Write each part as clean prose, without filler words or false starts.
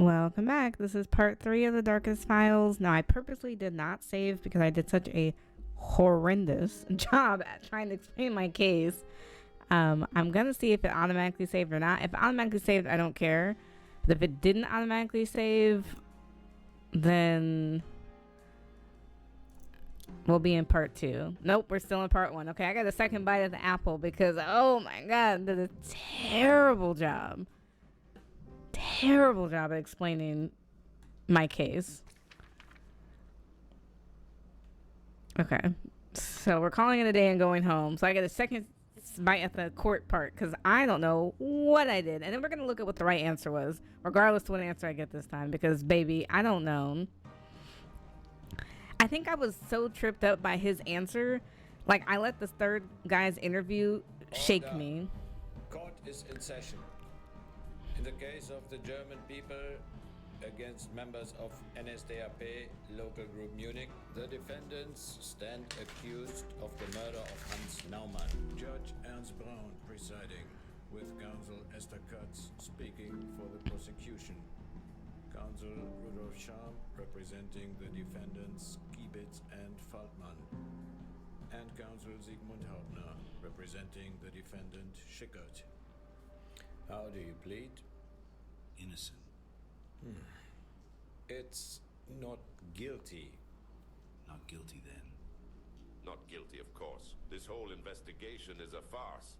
Welcome back. This is part 3 of the Darkest Files. Now, I purposely did not save because I did such a horrendous job at trying to explain my case. I'm going to see if it automatically saved or not. If it automatically saved, I don't care. But if it didn't automatically save, then we'll be in part 2. Nope, we're still in part 1. Okay, I got a second bite of the apple because, oh my god, I did a terrible job at explaining my case. Okay, so we're calling it a day and going home. So I get a second bite at the court part because I don't know what I did. And then we're going to look at what the right answer was, regardless of what answer I get this time, because baby, I don't know. I think I was so tripped up by his answer, like I let this third guy's interview shake me. Court is in session. In the case of the German people against members of NSDAP local group Munich, the defendants stand accused of the murder of Hans Naumann. Judge Ernst Braun presiding, with counsel Esther Katz speaking for the prosecution. Counsel Rudolf Scham representing the defendants Kiebitz and Faltmann. And counsel Sigmund Hauptner representing the defendant Schickert. How do you plead? Innocent. It's not guilty. Not guilty then. Not guilty, of course. This whole investigation is a farce.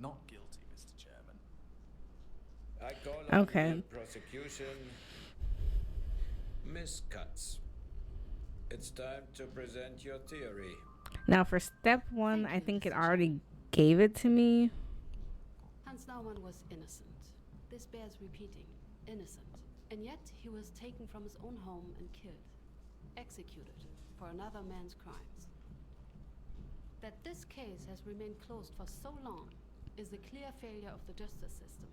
Not guilty, Mr. Chairman. I call on Okay. the prosecution, Miss Katz. It's time to present your theory. Now for step 1, I think it already gave it to me. Hans Naumann was innocent. This bears repeating. Innocent. And yet he was taken from his own home and killed. Executed for another man's crimes. That this case has remained closed for so long is a clear failure of the justice system.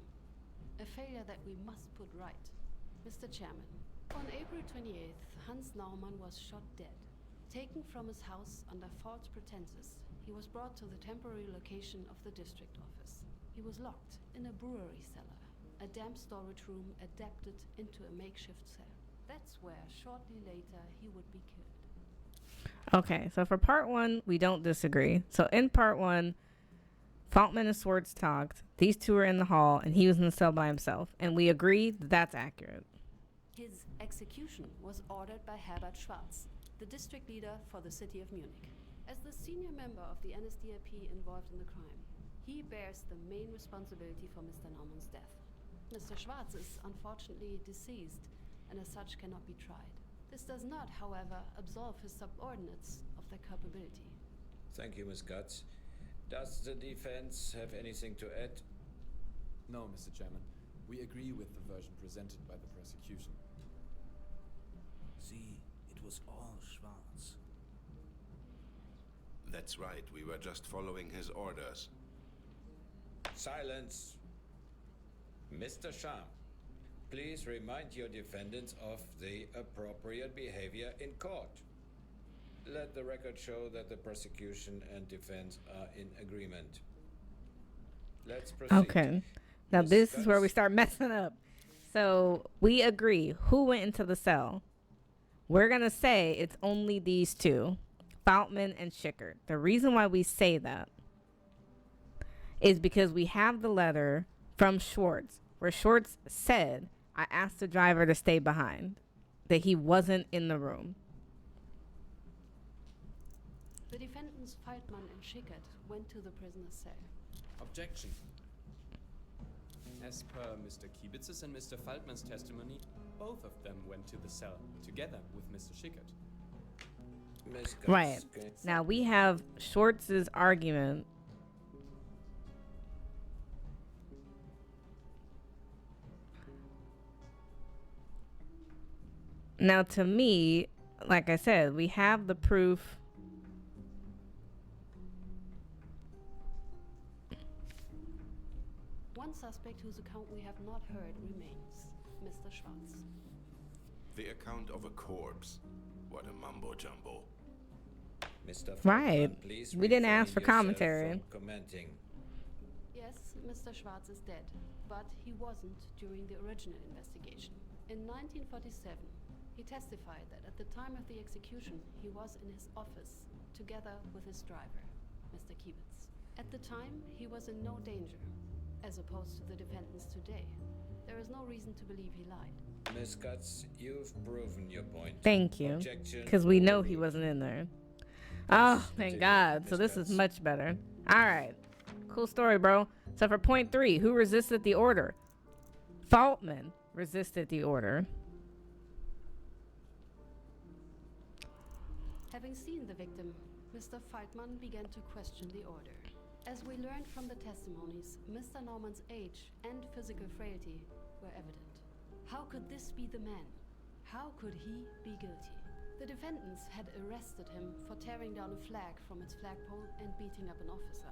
A failure that we must put right. Mr. Chairman, on April 28th, Hans Naumann was shot dead. Taken from his house under false pretenses, he was brought to the temporary location of the district office. He was locked in a brewery cellar, a damp storage room adapted into a makeshift cell. That's where, shortly later, he would be killed. Okay, so for part 1, we don't disagree. So in part 1, Faltman and Swartz talked. These two were in the hall, and he was in the cell by himself. And we agreed that's accurate. His execution was ordered by Herbert Schwarz, the district leader for the city of Munich. As the senior member of the NSDAP involved in the crime, he bears the main responsibility for Mr. Naumann's death. Mr. Schwarz is unfortunately deceased, and as such cannot be tried. This does not, however, absolve his subordinates of their culpability. Thank you, Miss Katz. Does the defense have anything to add? No, Mr. Chairman. We agree with the version presented by the prosecution. See, it was all Schwarz. That's right, we were just following his orders. Silence. Mr. Scham, please remind your defendants of the appropriate behavior in court. Let the record show that the prosecution and defense are in agreement. Let's proceed. Okay. Now this is where we start messing up. So we agree. Who went into the cell? We're going to say it's only these two, Faltman and Schickert. The reason why we say that is because we have the letter from Schwartz where Schwartz said, I asked the driver to stay behind, that he wasn't in the room. The defendants Faltmann and Schickert went to the prisoner's cell. Objection. As per Mr. Kiebitz's and Mr. Faltmann's testimony, both of them went to the cell together with Mr. Schickert. Miss Katz, Right. okay. Now we have Schwartz's argument. Now to me, like I said, we have the proof. One suspect whose account we have not heard remains, Mr. Schwarz. The account of a corpse. What a mumbo-jumbo. Mr. Right. Falkman, please We didn't refrain ask for yourself commentary. from commenting. Yes, Mr. Schwarz is dead. but he wasn't during the original investigation. In 1947, he testified that at the time of the execution, he was in his office together with his driver, Mr. Kiebitz. At the time, he was in no danger, as opposed to the defendants today. There is no reason to believe he lied. Miss Guts, you've proven your point. Thank you. Objection Because we know he overruled. wasn't in there. Oh, thank continue, God. So Miss this is Guts. much better. All right. Cool story, bro. So for point 3, who resisted the order? Faultman resisted the order. Having seen the victim, Mr. Feitman began to question the order. As we learned from the testimonies, Mr. Norman's age and physical frailty were evident. How could this be the man? How could he be guilty? The defendants had arrested him for tearing down a flag from its flagpole and beating up an officer.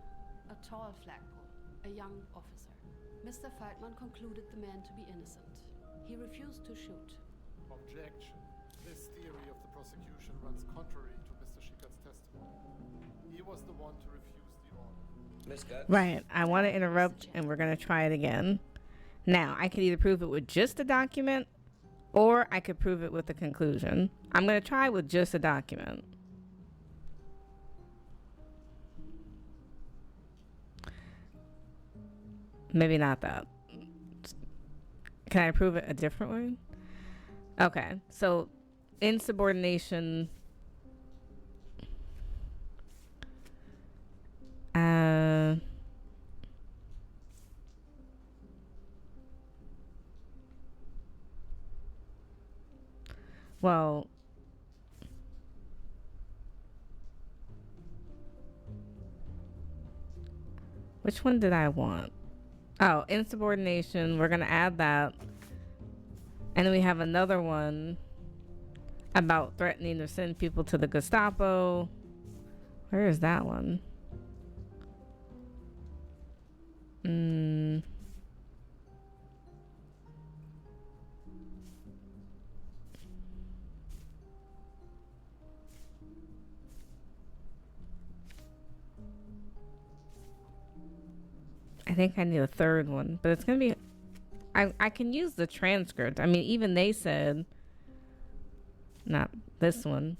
A tall flagpole, a young officer. Mr. Feitman concluded the man to be innocent. He refused to shoot. Objection. This theory of the prosecution runs contrary to Mr. Schickert's testimony. He was the one to refuse the order. Miss Guts? Right. I want to interrupt, and we're going to try it again. Now, I could either prove it with just a document, or I could prove it with the conclusion. I'm going to try with just a document. Maybe not that. Can I prove it a different way? Okay. So, insubordination. Well, which one did I want? Oh, insubordination. We're going to add that. And then we have another one about threatening to send people to the Gestapo. Where is that one? I think I need a third one, but it's going to be... I can use the transcript. I mean, even they said... Not this one.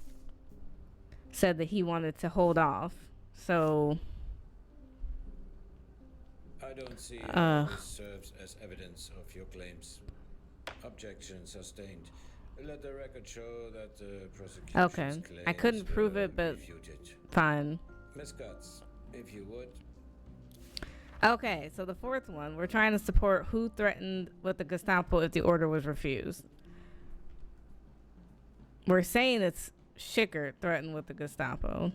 Said that he wanted to hold off. So... I don't see how this serves as evidence of your claims. Objection sustained. Let the record show that the prosecution's Okay. claims I couldn't prove were it, but refuted. fine. Miss Guts, if you would. Okay, so the fourth one, we're trying to support who threatened with the Gestapo if the order was refused. We're saying it's Schickert threatened with the Gestapo.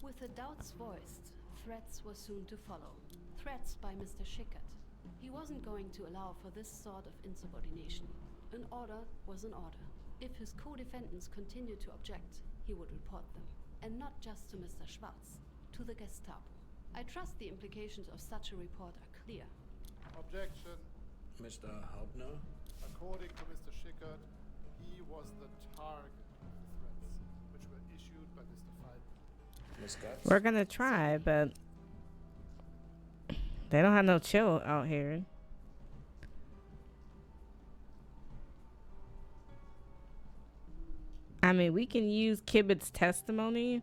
With the doubts voiced, threats were soon to follow. Threats by Mr. Schickert. He wasn't going to allow for this sort of insubordination. An order was an order. If his co-defendants continued to object, he would report them. And not just to Mr. Schwarz, to the Gestapo. I trust the implications of such a report are clear. Objection. Mr. Hauptner? According to Mr. Schickert, he was the target of the threats, which were issued by Mr. Feitman. Miss Guts? We're gonna try, but they don't have no chill out here. I mean, we can use Kibbitz's testimony.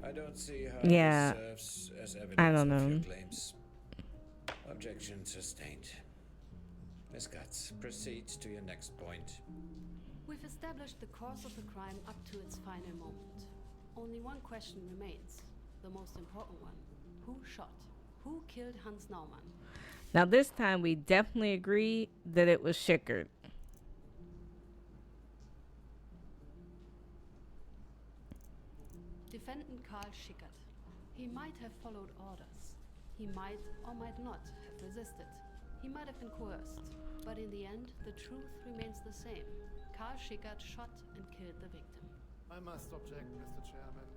I don't see how Yeah. this serves as evidence I don't of know. your claims. Objection sustained. Miss Guts, proceed to your next point. We've established the course of the crime up to its final moment. Only one question remains, the most important one. Who shot? Who killed Hans Naumann? Now this time we definitely agree that it was Schickert. Defendant Karl Schickert. He might have followed orders. He might or might not have resisted. He might have been coerced. But in the end, the truth remains the same. Karl Schickert shot and killed the victim. I must object, Mr. Chairman.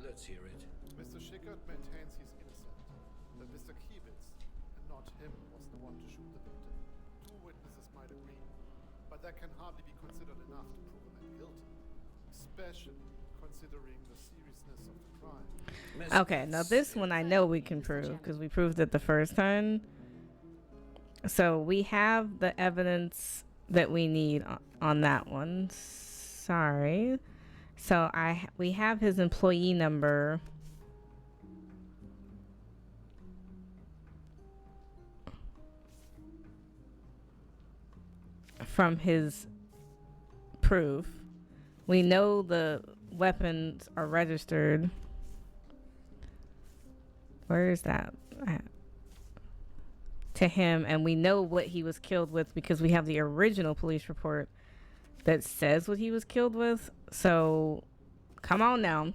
Let's hear it. Mr. Schickert maintains he's innocent. That Mr. Kiebitz, and not him, was the one to shoot the victim. Two witnesses might agree, but that can hardly be considered enough to prove a man guilty. Especially considering the seriousness of the crime. Miss Okay, now this one I know we can prove because we proved it the first time. So we have the evidence that we need on that one. Sorry. So we have his employee number. From his proof. We know the weapons are registered. Where is that at? To him, and we know what he was killed with because we have the original police report that says what he was killed with. So, come on now.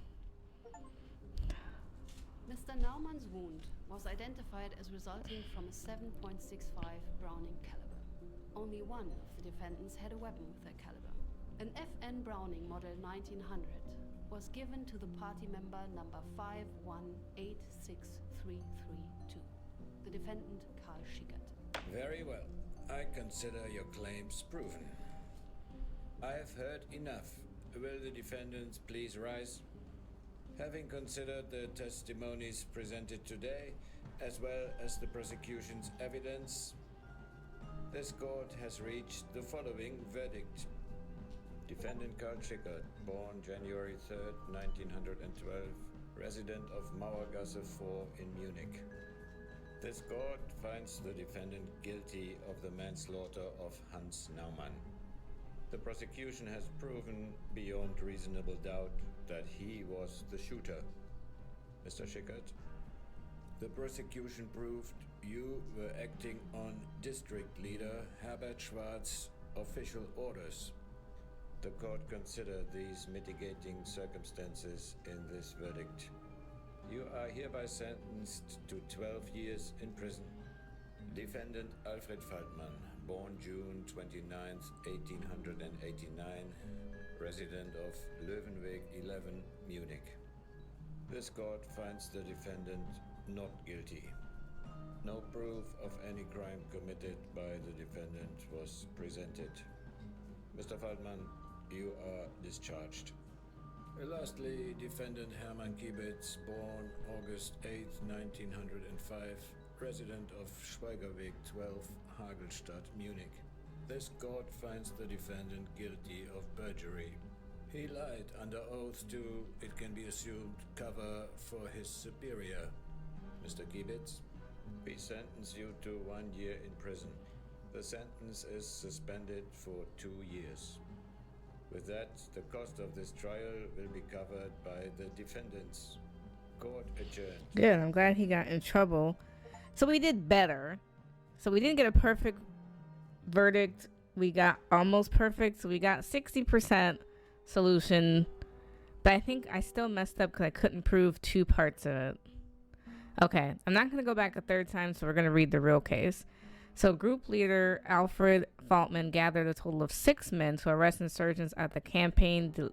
Mr. Naumann's wound was identified as resulting from a 7.65 Browning caliber. Only one of the defendants had a weapon with that caliber. An FN Browning model 1900 was given to the party member number 5186332, the defendant Karl Schickert. Very well. I consider your claims proven. I have heard enough. Will the defendants please rise? Having considered the testimonies presented today, as well as the prosecution's evidence, this court has reached the following verdict. Defendant Karl Schickert, born January 3rd, 1912, resident of Mauergasse 4 in Munich. This court finds the defendant guilty of the manslaughter of Hans Naumann. The prosecution has proven beyond reasonable doubt that he was the shooter. Mr. Schickert, the prosecution proved you were acting on district leader Herbert Schwarz's official orders. The court considered these mitigating circumstances in this verdict. You are hereby sentenced to 12 years in prison. Defendant Alfred Faltmann, born June 29th, 1889, resident of Löwenweg 11, Munich. This court finds the defendant not guilty. No proof of any crime committed by the defendant was presented. Mr. Faltmann, you are discharged. Lastly, defendant Hermann Kiebitz, born August 8, 1905, resident of Schweigerweg 12, Hagelstadt, Munich. This court finds the defendant guilty of perjury. He lied under oath to, it can be assumed, cover for his superior. Mr. Kiebitz, we sentence you to 1 year in prison. The sentence is suspended for 2 years. With that, the cost of this trial will be covered by the defendants. Court adjourned. Good. I'm glad he got in trouble. So we did better. So we didn't get a perfect verdict. We got almost perfect. So we got 60% solution. But I think I still messed up because I couldn't prove 2 parts of it. Okay. I'm not going to go back a third time, so we're going to read the real case. So group leader Alfred Faltmann gathered a total of 6 men to arrest insurgents at the campaign to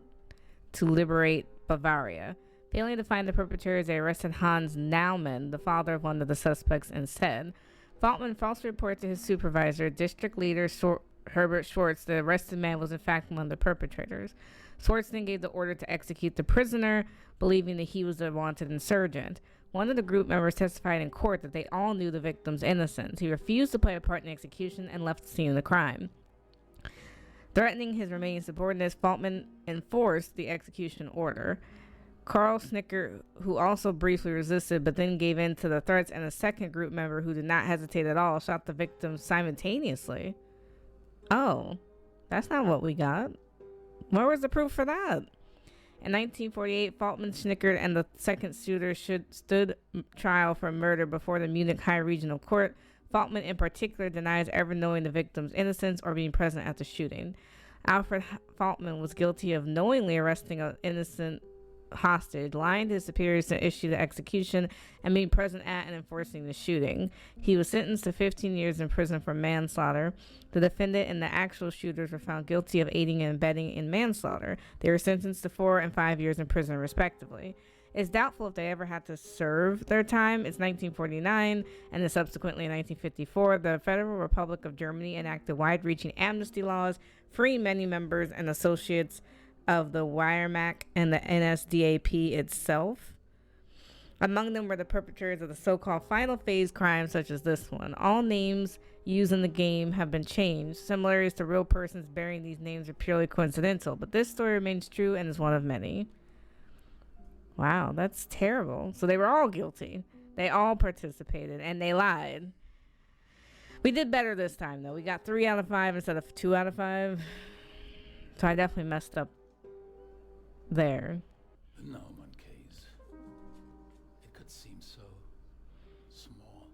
liberate Bavaria. Failing to find the perpetrators, they arrested Hans Naumann, the father of one of the suspects, instead. Faltmann falsely reported to his supervisor, district leader Herbert Schwartz, the arrested man was in fact one of the perpetrators. Schwartz then gave the order to execute the prisoner, believing that he was the wanted insurgent. One of the group members testified in court that they all knew the victim's innocence. He refused to play a part in the execution and left the scene of the crime. Threatening his remaining subordinates, Faltmann enforced the execution order. Karl Schickert, who also briefly resisted but then gave in to the threats, and a second group member who did not hesitate at all, shot the victims simultaneously. Oh, that's not what we got. Where was the proof for that? In 1948, Faltmann, Schickert, and the second shooter stood trial for murder before the Munich High Regional Court. Faltmann, in particular, denies ever knowing the victim's innocence or being present at the shooting. Alfred Faltmann was guilty of knowingly arresting an innocent hostage, lying to his superiors to issue the execution, and being present at and enforcing the shooting. He was sentenced to 15 years in prison for manslaughter. The defendant and the actual shooters were found guilty of aiding and abetting in manslaughter. They were sentenced to 4 and 5 years in prison, respectively. It's doubtful if they ever had to serve their time. It's 1949, and then subsequently in 1954, the Federal Republic of Germany enacted wide-reaching amnesty laws, freeing many members and associates of the Wehrmacht and the NSDAP itself. Among them were the perpetrators of the so-called final phase crimes such as this one. All names used in the game have been changed. Similarities to real persons bearing these names are purely coincidental, but this story remains true and is one of many. Wow, that's terrible. So they were all guilty. They all participated and they lied. We did better this time though. We got 3 out of 5 instead of 2 out of 5. So I definitely messed up there. The Naumann case. It could seem so small,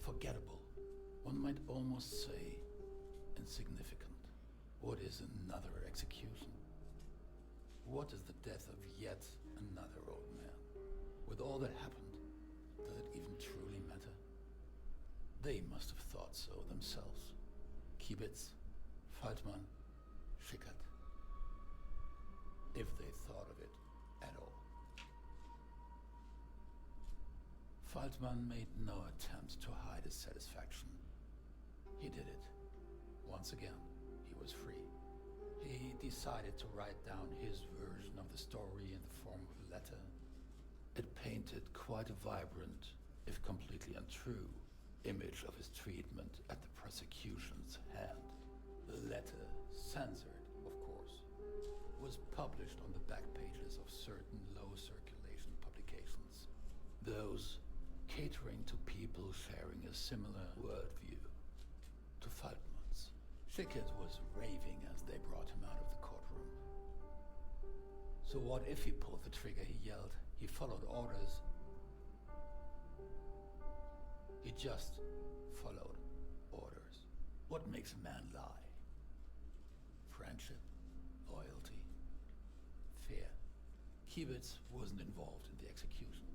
forgettable. One might almost say insignificant. What is another execution? What is the death of yet another old man? With all that happened, does it even truly matter? They must have thought so themselves. Kibitz, Faltmann, Schickert. If they thought of it at all. Faltmann made no attempt to hide his satisfaction. He did it. Once again, he was free. He decided to write down his version of the story in the form of a letter. It painted quite a vibrant, if completely untrue, image of his treatment at the prosecution's hand. The letter, censored, of course, was published on the back pages of certain low-circulation publications. Those catering to people sharing a similar worldview to Faltmann's. Schickert was raving as they brought him out of the courtroom. So what if he pulled the trigger, he yelled. He followed orders. He just followed orders. What makes a man lie? Friendship, loyalty, fear. Kibitz wasn't involved in the execution.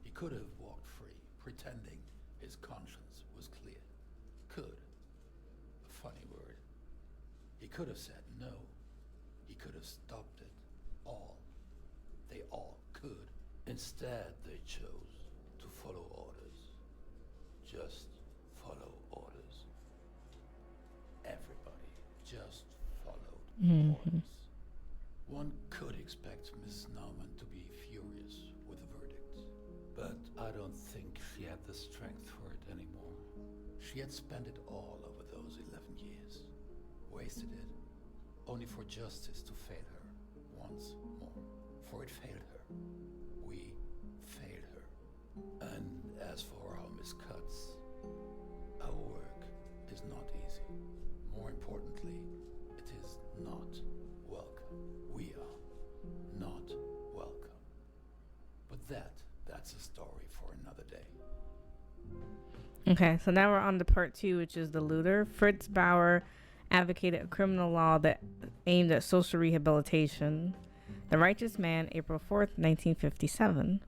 He could have walked free, pretending his conscience was clear. Could. A funny word. He could have said no. He could have stopped it. All. They all could. Instead, they chose to follow orders. Just follow orders. Everybody just followed orders. One could expect Miss Naumann to be furious with the verdict, but I don't think she had the strength for it anymore. She had spent it all over those 11 years, wasted it, only for justice to fail her once more. For it failed her. We failed her. And as for our miscuts, our work is not easy. More importantly, it is not welcome. We are not welcome. But that's a story for another day. Okay, so now we're on to part 2, which is the looter. Fritz Bauer advocated a criminal law that aimed at social rehabilitation. The Righteous Man, April 4th, 1957.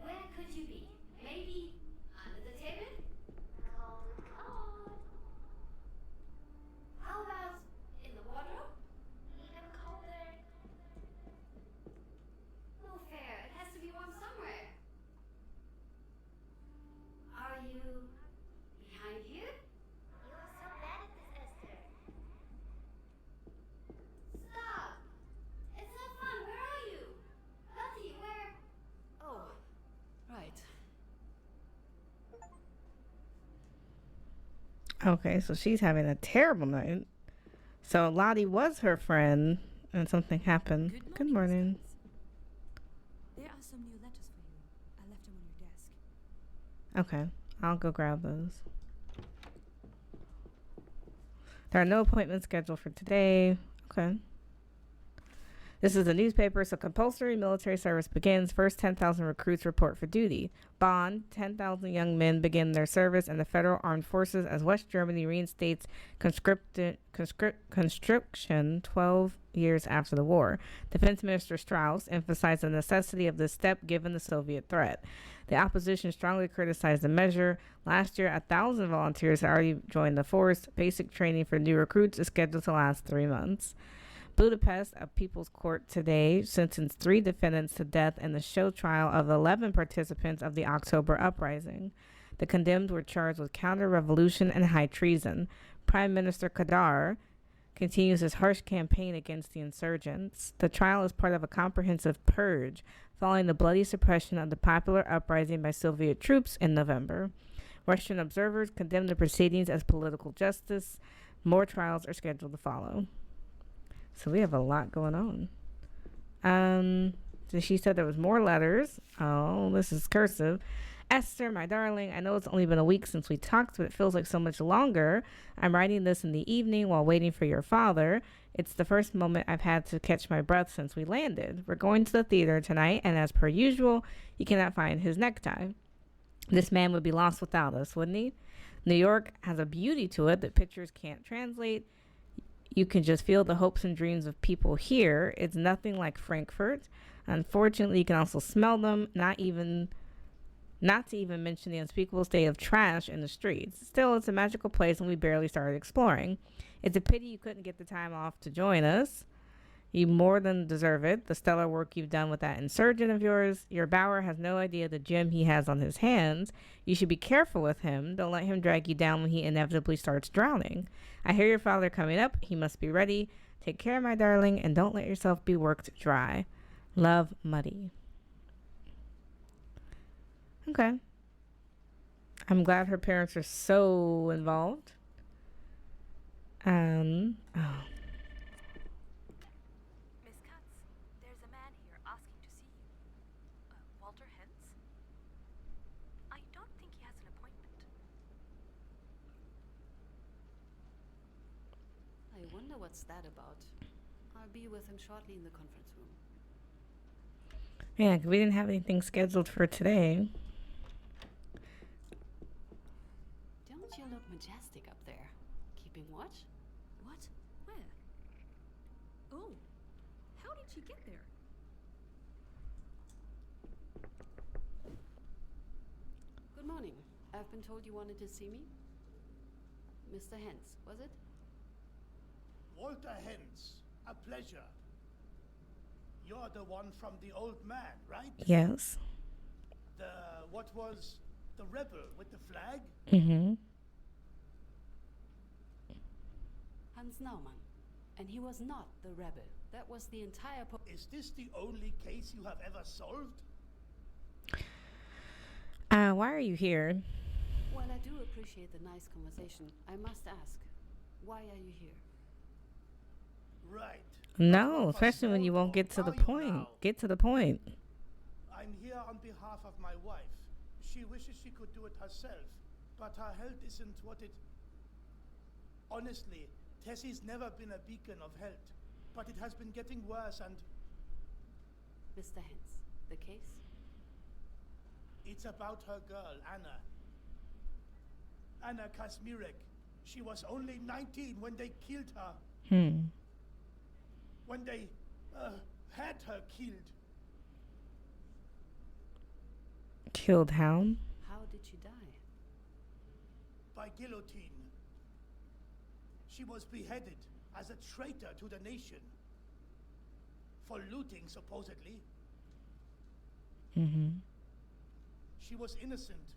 Where could you be? Maybe under the table? Cold. How about in the wardrobe? Even colder. No fair. It has to be warm somewhere. Are you behind here? You are so bad at this, Esther. Stop! It's not fun. Where are you? Lottie, where? Oh, right. Okay, so she's having a terrible night. So Lottie was her friend, and something happened. Good morning. There are some new letters for you. I left them on your desk. Okay, I'll go grab those. There are no appointments scheduled for today. Okay. This is a newspaper, so compulsory military service begins. First 10,000 recruits report for duty. Bond, 10,000 young men begin their service in the Federal Armed Forces as West Germany reinstates conscription 12 years after the war. Defense Minister Strauss emphasized the necessity of this step given the Soviet threat. The opposition strongly criticized the measure. Last year, 1,000 volunteers had already joined the force. Basic training for new recruits is scheduled to last 3 months. Budapest, a people's court today, sentenced 3 defendants to death in the show trial of 11 participants of the October uprising. The condemned were charged with counter-revolution and high treason. Prime Minister Kadar continues his harsh campaign against the insurgents. The trial is part of a comprehensive purge following the bloody suppression of the popular uprising by Soviet troops in November. Western observers condemn the proceedings as political justice. More trials are scheduled to follow. So we have a lot going on. So she said there was more letters. Oh, this is cursive. Esther, my darling, I know it's only been a week since we talked, but it feels like so much longer. I'm writing this in the evening while waiting for your father. It's the first moment I've had to catch my breath since we landed. We're going to the theater tonight, and as per usual, he cannot find his necktie. This man would be lost without us, wouldn't he? New York has a beauty to it that pictures can't translate. You can just feel the hopes and dreams of people here. It's nothing like Frankfurt. Unfortunately, you can also smell them, not to even mention the unspeakable state of trash in the streets. Still, it's a magical place and we barely started exploring. It's a pity you couldn't get the time off to join us. You more than deserve it. The stellar work you've done with that insurgent of yours. Your Bauer has no idea the gem he has on his hands. You should be careful with him. Don't let him drag you down when he inevitably starts drowning. I hear your father coming up. He must be ready. Take care, my darling, and don't let yourself be worked dry. Love, Muddy. Okay. I'm glad her parents are so involved. Oh. Miss Katz, there's a man here asking to see you. Walter Hens? I don't think he has an appointment. I wonder what's that about. I'll be with him shortly in the conference room. Yeah, 'cause we didn't have anything scheduled for today. Don't you look majestic up there? Keeping watch? What? Where? Oh, how did she get there? Good morning. I've been told you wanted to see me. Mr. Hens, was it? Walter Hens, a pleasure. You're the one from the old man, right? Yes. What was the rebel with the flag? Mm-hmm. Hans Naumann. And he was not the rebel. That was the entire Is this the only case you have ever solved? Why are you here? Well, I do appreciate the nice conversation. I must ask, why are you here? Right. No, especially when you won't get to the point. Get to the point. I'm here on behalf of my wife. She wishes she could do it herself, but her health isn't what it... Honestly, Tessie's never been a beacon of health, but it has been getting worse and... Mr. Hens, the case? It's about her girl, Anna. Anna Kazmirek. She was only 19 when they killed her. When they had her killed. Killed how? How did she die? By guillotine. She was beheaded as a traitor to the nation. For looting, supposedly. Mm-hmm. She was innocent.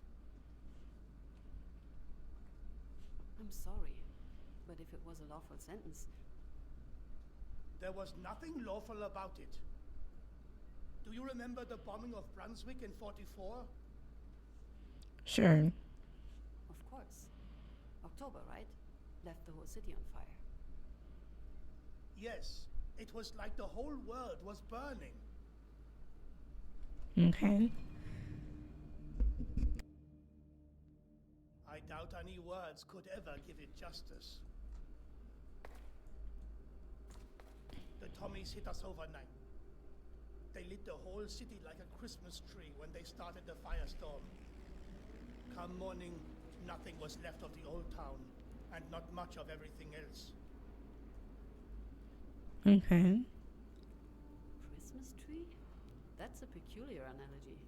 I'm sorry, but if it was a lawful sentence... There was nothing lawful about it. Do you remember the bombing of Brunswick in 44? Sure. Of course. October, right? Left the whole city on fire. Yes, it was like the whole world was burning. Okay. I doubt any words could ever give it justice. The Tommies hit us overnight. They lit the whole city like a Christmas tree when they started the firestorm. Come morning, nothing was left of the old town, and not much of everything else. Okay. Christmas tree? That's a peculiar analogy.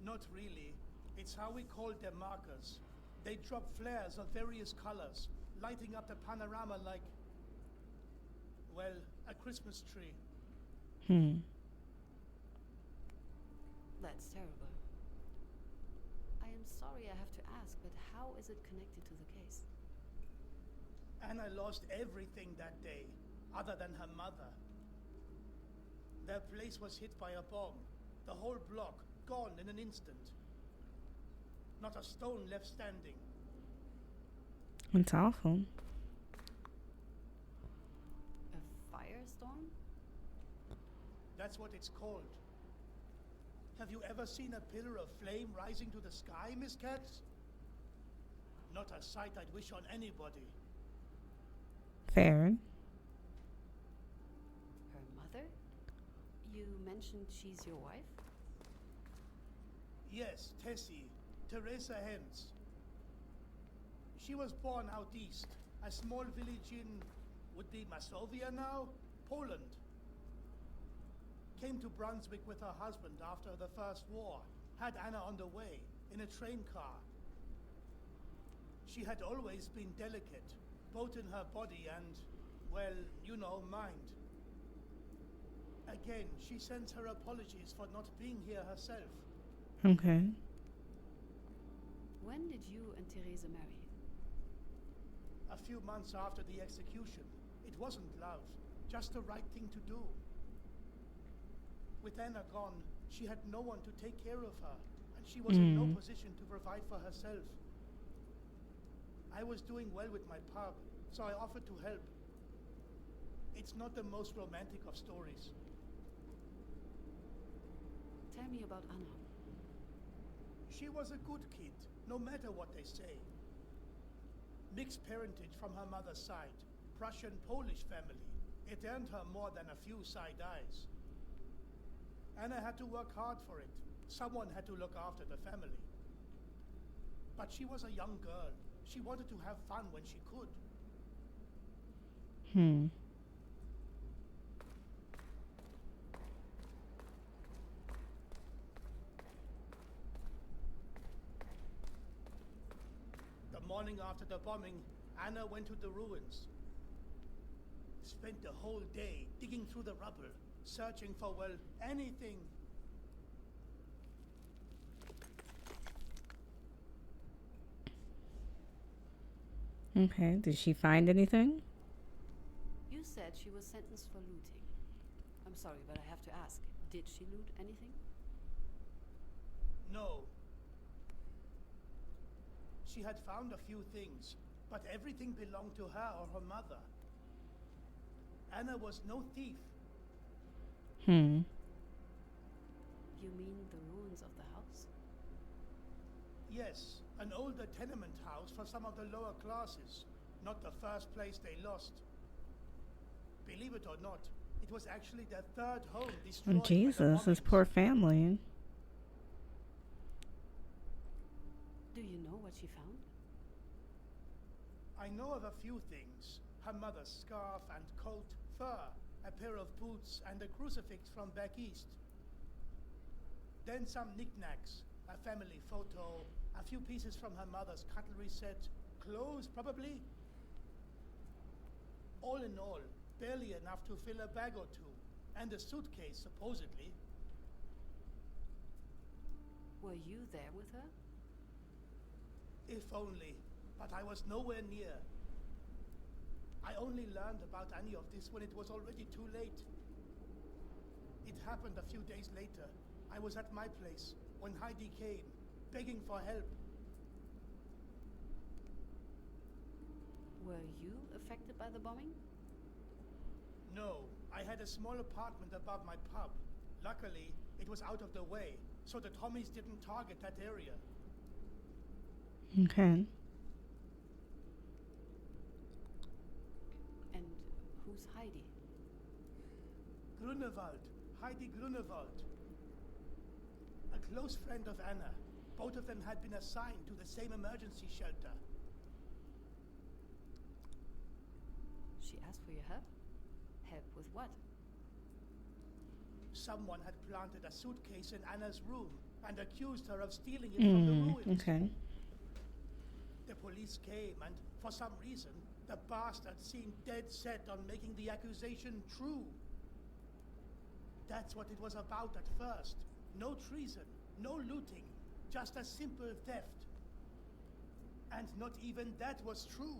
Not really. It's how we call their markers. They drop flares of various colors, lighting up the panorama like, well, a Christmas tree. That's terrible. I am sorry I have to ask, but how is it connected to the case? Anna lost everything that day, other than her mother. Their place was hit by a bomb. The whole block, gone in an instant. Not a stone left standing. It's awful. A firestorm? That's what it's called. Have you ever seen a pillar of flame rising to the sky, Miss Katz? Not a sight I'd wish on anybody. Fair. Her mother? You mentioned she's your wife? Yes, Tessie. Teresa Hens. She was born out east, a small village in, would be Masovia now? Poland. Came to Brunswick with her husband after the First War. Had Anna on the way, in a train car. She had always been delicate, both in her body and, well, you know, mind. Again, she sends her apologies for not being here herself. Okay. When did you and Teresa marry? A few months after the execution. It wasn't love, just the right thing to do. With Anna gone, she had no one to take care of her, and she was in no position to provide for herself. I was doing well with my pub, so I offered to help. It's not the most romantic of stories. Tell me about Anna. She was a good kid, no matter what they say. Mixed parentage from her mother's side, Prussian-Polish family. It earned her more than a few side eyes. Anna had to work hard for it. Someone had to look after the family. But she was a young girl. She wanted to have fun when she could. The morning after the bombing, Anna went to the ruins. Spent the whole day digging through the rubble, searching for, well, anything. Okay. Did she find anything? You said she was sentenced for looting. I'm sorry, but I have to ask. Did she loot anything? No. She had found a few things, but everything belonged to her or her mother. Anna was no thief. You mean the ruins of the house? Yes, an older tenement house for some of the lower classes. Not the first place they lost. Believe it or not, it was actually their third home destroyed. Oh, Jesus, this poor family. Do you know what she found? I know of a few things. Her mother's scarf and coat, fur, a pair of boots, and a crucifix from back east. Then some knickknacks, a family photo, a few pieces from her mother's cutlery set, clothes probably. All in all, barely enough to fill a bag or two, and a suitcase supposedly. Were you there with her? If only, but I was nowhere near. I only learned about any of this when it was already too late. It happened a few days later. I was at my place when Heidi came, begging for help. Were you affected by the bombing? No, I had a small apartment above my pub. Luckily, it was out of the way, so the Tommies didn't target that area. Okay. And who's Heidi? Grunewald. Heidi Grunewald. A close friend of Anna. Both of them had been assigned to the same emergency shelter. She asked for your help? Help with what? Someone had planted a suitcase in Anna's room and accused her of stealing it from the ruins. Okay. The police came, and for some reason, the bastard seemed dead set on making the accusation true. That's what it was about at first. No treason, no looting, just a simple theft. And not even that was true.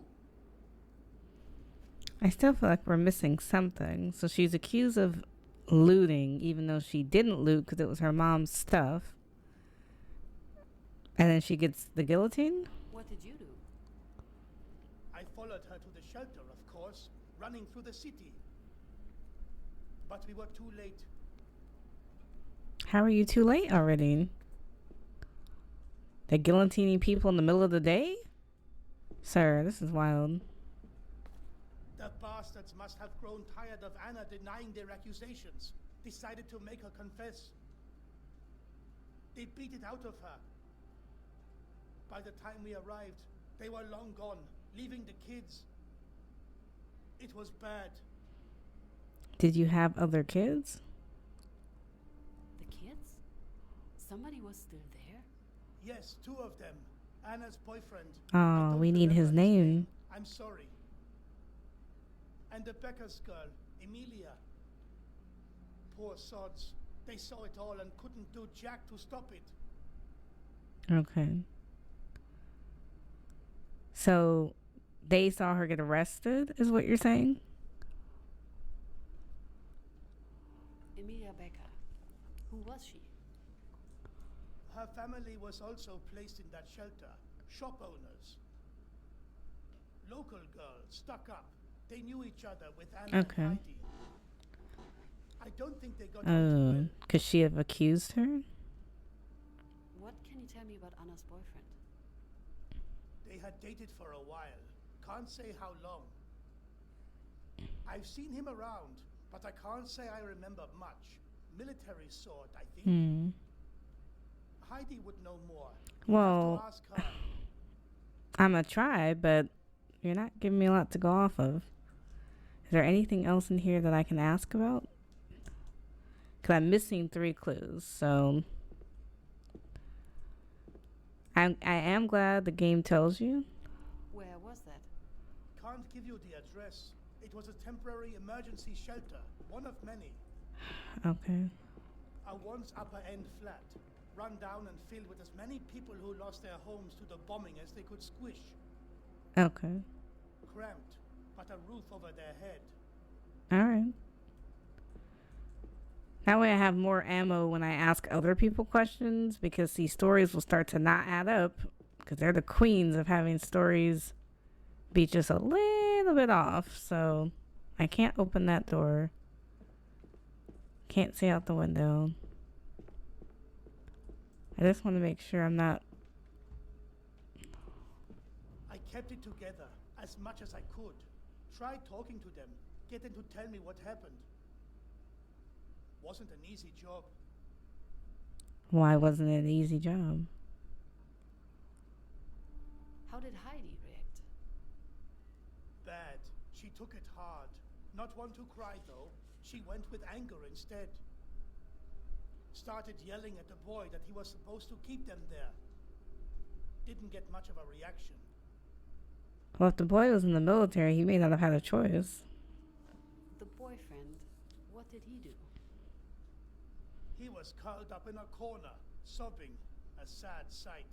I still feel like we're missing something. So she's accused of looting, even though she didn't loot because it was her mom's stuff. And then she gets the guillotine? What did you do? I followed her to the shelter, of course, running through the city. But we were too late. How are you too late already? They're guillotining people in the middle of the day? Sir, this is wild. The bastards must have grown tired of Anna denying their accusations, decided to make her confess. They beat it out of her. By the time we arrived, they were long gone, leaving the kids. It was bad. Did you have other kids? The kids? Somebody was still there? Yes, 2 of them. Anna's boyfriend. Oh, I don't we need his remember name. I'm sorry. And the Becker's girl, Emilia. Poor sods. They saw it all and couldn't do jack to stop it. Okay. So they saw her get arrested, is what you're saying? Emilia Becker. Who was she? Her family was also placed in that shelter. Shop owners. Local girls, stuck up. They knew each other with Anna Okay. and Heidi. I don't think they got on well. Could she have accused her? What can you tell me about Anna's boyfriend? They had dated for a while. Can't say how long. I've seen him around, but I can't say I remember much. Military sort, I think. Heidi would know more. Well, Have to ask her. I'm a try, but you're not giving me a lot to go off of. Is there anything else in here that I can ask about? Because I'm missing 3 clues, so I am glad the game tells you. Where was that? Can't give you the address. It was a temporary emergency shelter, one of many. Okay. A once upper end flat, run down and filled with as many people who lost their homes to the bombing as they could squish. Okay. Cramped, but a roof over their head. All right. That way I have more ammo when I ask other people questions, because these stories will start to not add up, because they're the queens of having stories be just a little bit off. So I can't open that door. Can't see out the window. I just want to make sure I'm not... I kept it together as much as I could. Tried talking to them, get them to tell me what happened. Wasn't an easy job. Why wasn't it an easy job? How did Heidi react? Bad. She took it hard. Not one to cry though. She went with anger instead. Started yelling at the boy that he was supposed to keep them there. Didn't get much of a reaction. Well, if the boy was in the military, he may not have had a choice. The boyfriend, what did he do? He was curled up in a corner, sobbing, a sad sight.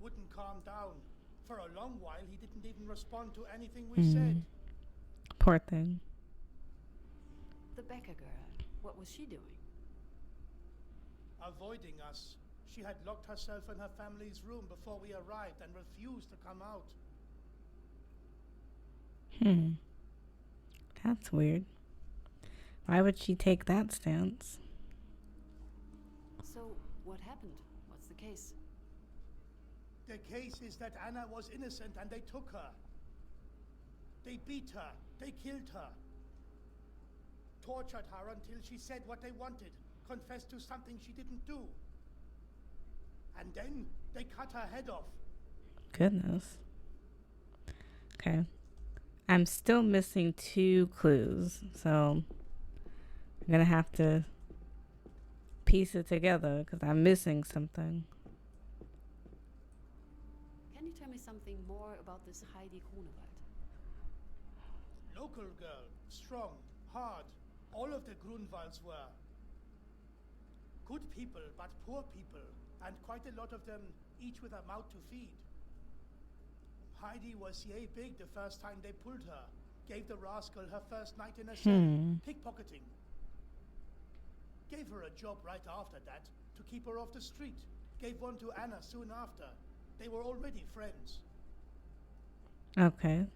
Wouldn't calm down. For a long while, he didn't even respond to anything we said. Poor thing. The Becker girl, what was she doing? Avoiding us. She had locked herself in her family's room before we arrived and refused to come out. That's weird. Why would she take that stance? So, what happened? What's the case? The case is that Anna was innocent and they took her. They beat her. They killed her. tortured her until she said what they wanted, confessed to something she didn't do. And then they cut her head off. Goodness. Okay. I'm still missing 2 clues, so I'm gonna have to piece it together because I'm missing something. Can you tell me something more about this Heidi Grunewald? Local girl, strong, hard. All of the Grunwalds were. Good people, but poor people. And quite a lot of them, each with a mouth to feed. Heidi was yay big the first time they pulled her. Gave the rascal her first night in a cell, pickpocketing. Gave her a job right after that, to keep her off the street. Gave one to Anna soon after. They were already friends. Okay.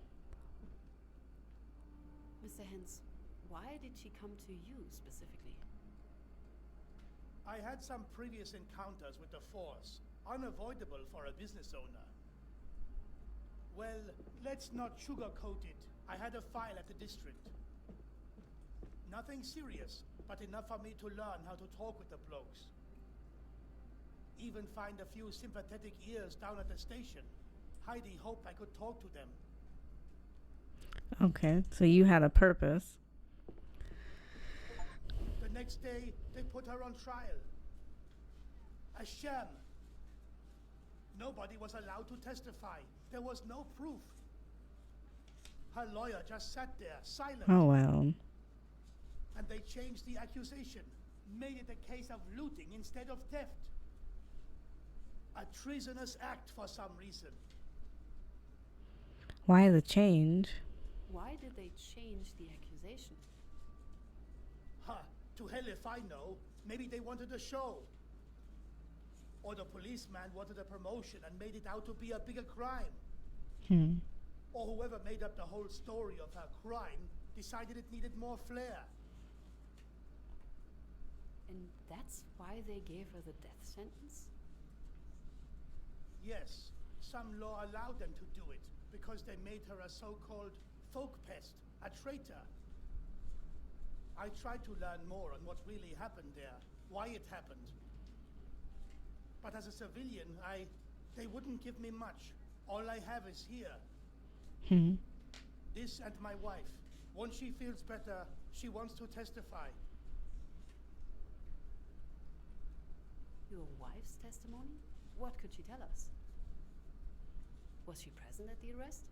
Mr. Hens, why did she come to you specifically? I had some previous encounters with the Force, unavoidable for a business owner. Well, let's not sugarcoat it. I had a file at the district. Nothing serious, but enough for me to learn how to talk with the blokes. Even find a few sympathetic ears down at the station. Heidi hoped I could talk to them. Okay, so you had a purpose. The next day, they put her on trial. A sham. Nobody was allowed to testify. There was no proof. Her lawyer just sat there, silent. Oh, well. And they changed the accusation, made it a case of looting instead of theft. A treasonous act for some reason. Why the change? Why did they change the accusation? Huh, to hell if I know. Maybe they wanted a show. Or the policeman wanted a promotion and made it out to be a bigger crime. Or whoever made up the whole story of her crime decided it needed more flair. And that's why they gave her the death sentence? Yes, some law allowed them to do it because they made her a so-called folk pest, a traitor. I tried to learn more on what really happened there, why it happened. But as a civilian, they wouldn't give me much. All I have is here. This and my wife. Once she feels better, she wants to testify. Your wife's testimony? What could she tell us? Was she present at the arrest?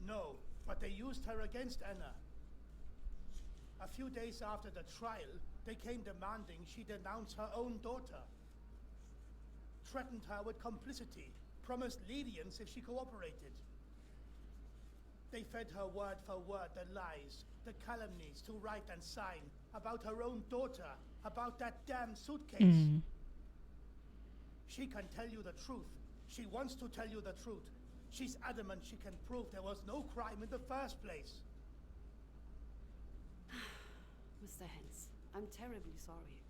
No, but they used her against Anna. A few days after the trial, they came demanding she denounce her own daughter. Threatened her with complicity, promised lenience if she cooperated. They fed her word for word the lies, the calumnies to write and sign about her own daughter, about that damn suitcase. She can tell you the truth. She wants to tell you the truth. She's adamant she can prove there was no crime in the first place. Mr. Hens, I'm terribly sorry.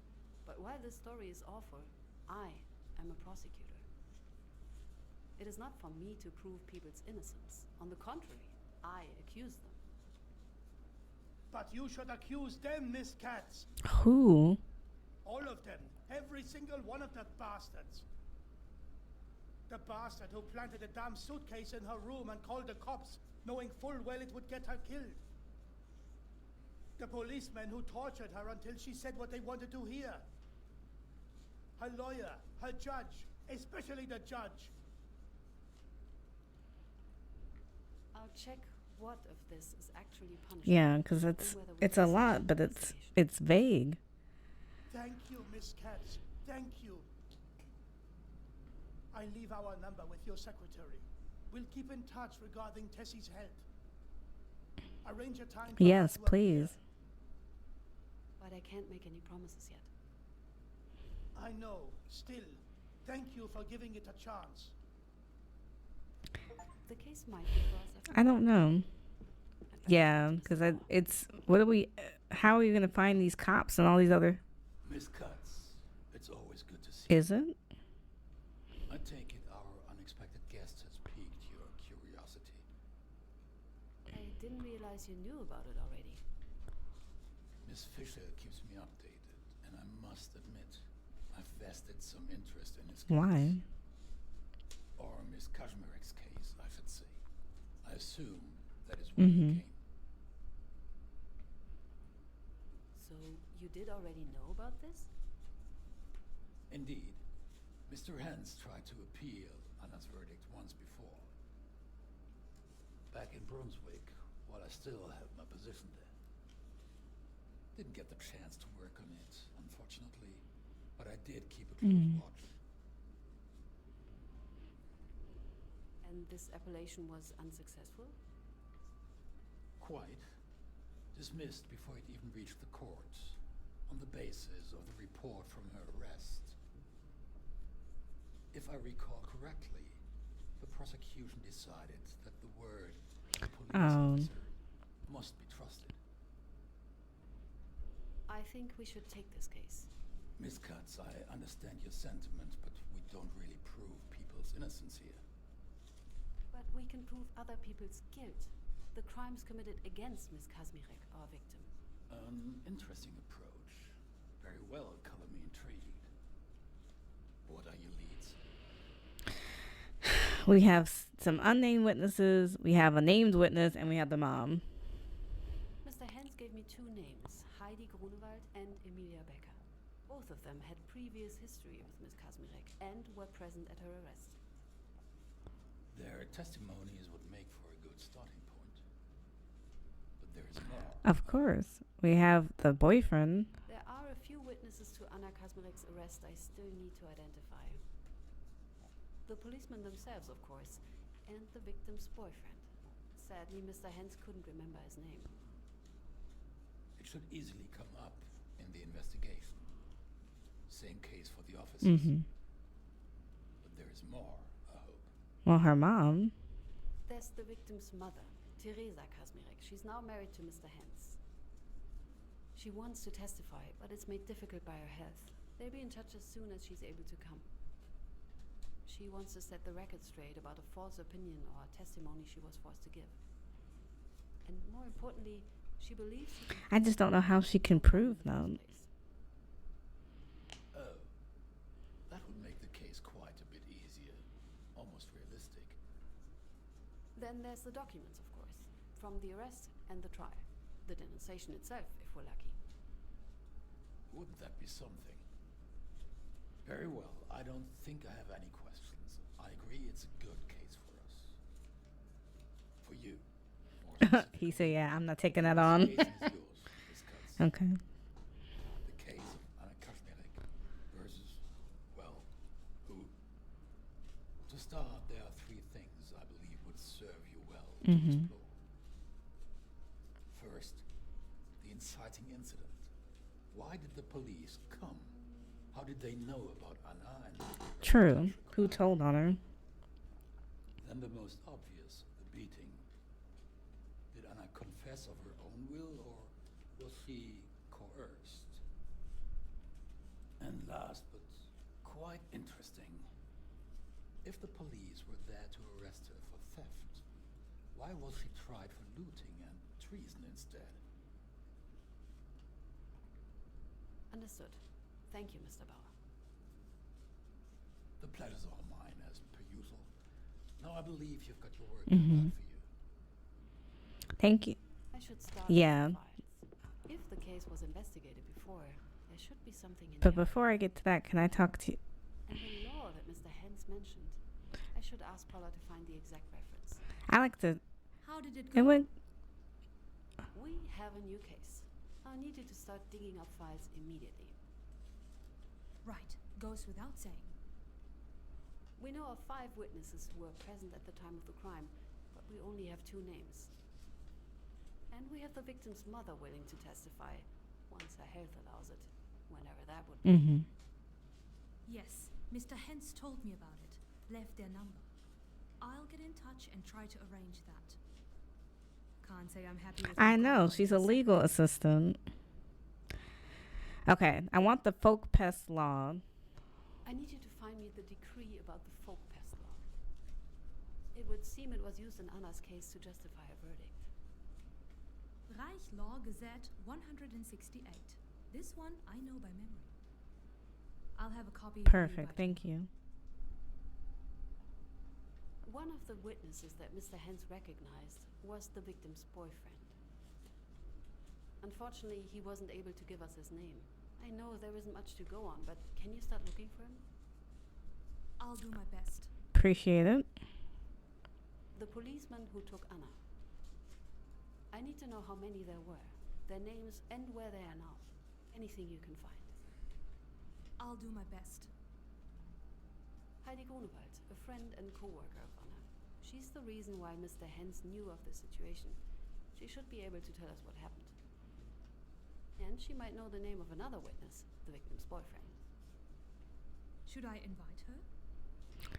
But while this story is awful, I am a prosecutor. It is not for me to prove people's innocence. On the contrary, I accuse them. But you should accuse them, Miss Katz. Who? All of them. Every single one of the bastards. The bastard who planted a damn suitcase in her room and called the cops, knowing full well it would get her killed. The policeman who tortured her until she said what they wanted to hear. Her lawyer, her judge, especially the judge. I'll check what of this is actually punishable. Yeah, because it's a lot, but it's vague. Thank you, Miss Katz. Thank you. I leave our number with your secretary. We'll keep in touch regarding Tessie's health. Arrange a time. Yes, please. But I can't make any promises yet. I know. Still, thank you for giving it a chance. The case might be for us. I don't know. Yeah, because it's what are we? How are we going to find these cops and all these other? Miss Katz, it's always good to see Is it? I take it our unexpected guest has piqued your curiosity. I didn't realize you knew about it already. Miss Fisher keeps me updated, and I must admit, I've vested some interest in his case. Why? Or Miss Kazmarek's case, I should say. I assume that is where he came. So, you did already know about this? Indeed. Mr. Hens tried to appeal Anna's verdict once before. Back in Brunswick, while I still held my position there. Didn't get the chance to work on it, unfortunately, but I did keep a close watch. And this appellation was unsuccessful? Quite. Dismissed before it even reached the courts, on the basis of the report from her arrest. If I recall correctly, the prosecution decided that the word of the police officer must be trusted. I think we should take this case. Miss Katz, I understand your sentiment, but we don't really prove people's innocence here. But we can prove other people's guilt. The crimes committed against Miss Kazmarek, our victim. An interesting approach. Very well, color me intrigued. What are your leads? We have some unnamed witnesses, we have a named witness, and we have the mom. Mr. Hens gave me two names, Heidi Grunewald and Emilia Becker. Both of them had previous history with Miss Kazmarek and were present at her arrest. Their testimonies would make for a good starting point. But there is more. Of course. We have the boyfriend. There are a few witnesses to Anna Kazmarek's arrest I still need to identify. The policemen themselves, of course, and the victim's boyfriend. Sadly, Mr. Hens couldn't remember his name. It should easily come up in the investigation. Same case for the officers. But there is more, I hope. Well, her mom. There's the victim's mother, Teresa Kazmarek. She's now married to Mr. Hens. She wants to testify, but it's made difficult by her health. They'll be in touch as soon as she's able to come. She wants to set the record straight about a false opinion or testimony she was forced to give. And more importantly, she believes... I just don't know how she can prove them. Oh, that would make the case quite a bit easier. Almost realistic. Then there's the documents, of course, from the arrest and the trial. The denunciation itself, if we're lucky. Wouldn't that be something? Very well. I don't think I have any questions. I agree it's a good case for us. For you. He said, yeah, I'm not taking that on. Okay. The case of Anna Kazmarek versus, well, who? To start, there are three things I believe would serve you well to explore. First, the inciting incident. Why did the police come? How did they know about Anna and... True. Who told on her? Then the most obvious, the beating. Did Anna confess of her own will, or was she coerced? And last, but quite interesting, if the police were there to arrest her for theft, why was she tried for looting and treason instead? Understood. Thank you, Mr. Bauer. The pleasure's all mine, as per usual. Now I believe you've got your work cut out for you. Thank you. I should start Yeah. with the files. If the case was investigated before, there should be something in But there. before I get to that, can I talk to you? And the law that Mr. Hens mentioned. I should ask Paula to find the exact reference. I like to. How did it It go? went. We have a new case. I'll need you to start digging up files immediately. Right. Goes without saying. We know of 5 witnesses who were present at the time of the crime, but we only have 2 names. And we have the victim's mother willing to testify, once her health allows it, whenever that would be. Yes, Mr. Hens told me about it. Left their number. I'll get in touch and try to arrange that. Can't say I'm happy with I the know. call, She's a but legal assistant. Okay. I want the folk pest law. I need you to find me the decree about the folk pest law. It would seem it was used in Anna's case to justify her verdict. Reich Law Gazette 168. This one I know by memory. I'll have a copy. for you Perfect. by Thank you. One of the witnesses that Mr. Hens recognized was the victim's boyfriend. Unfortunately, he wasn't able to give us his name. I know there isn't much to go on, but can you start looking for him? I'll do my best. Appreciate it. The policeman who took Anna. I need to know how many there were, their names, and where they are now. Anything you can find. I'll do my best. Heidi Grunewald, a friend and co-worker of Anna. She's the reason why Mr. Hens knew of the situation. She should be able to tell us what happened. And she might know the name of another witness, the victim's boyfriend. Should I invite her?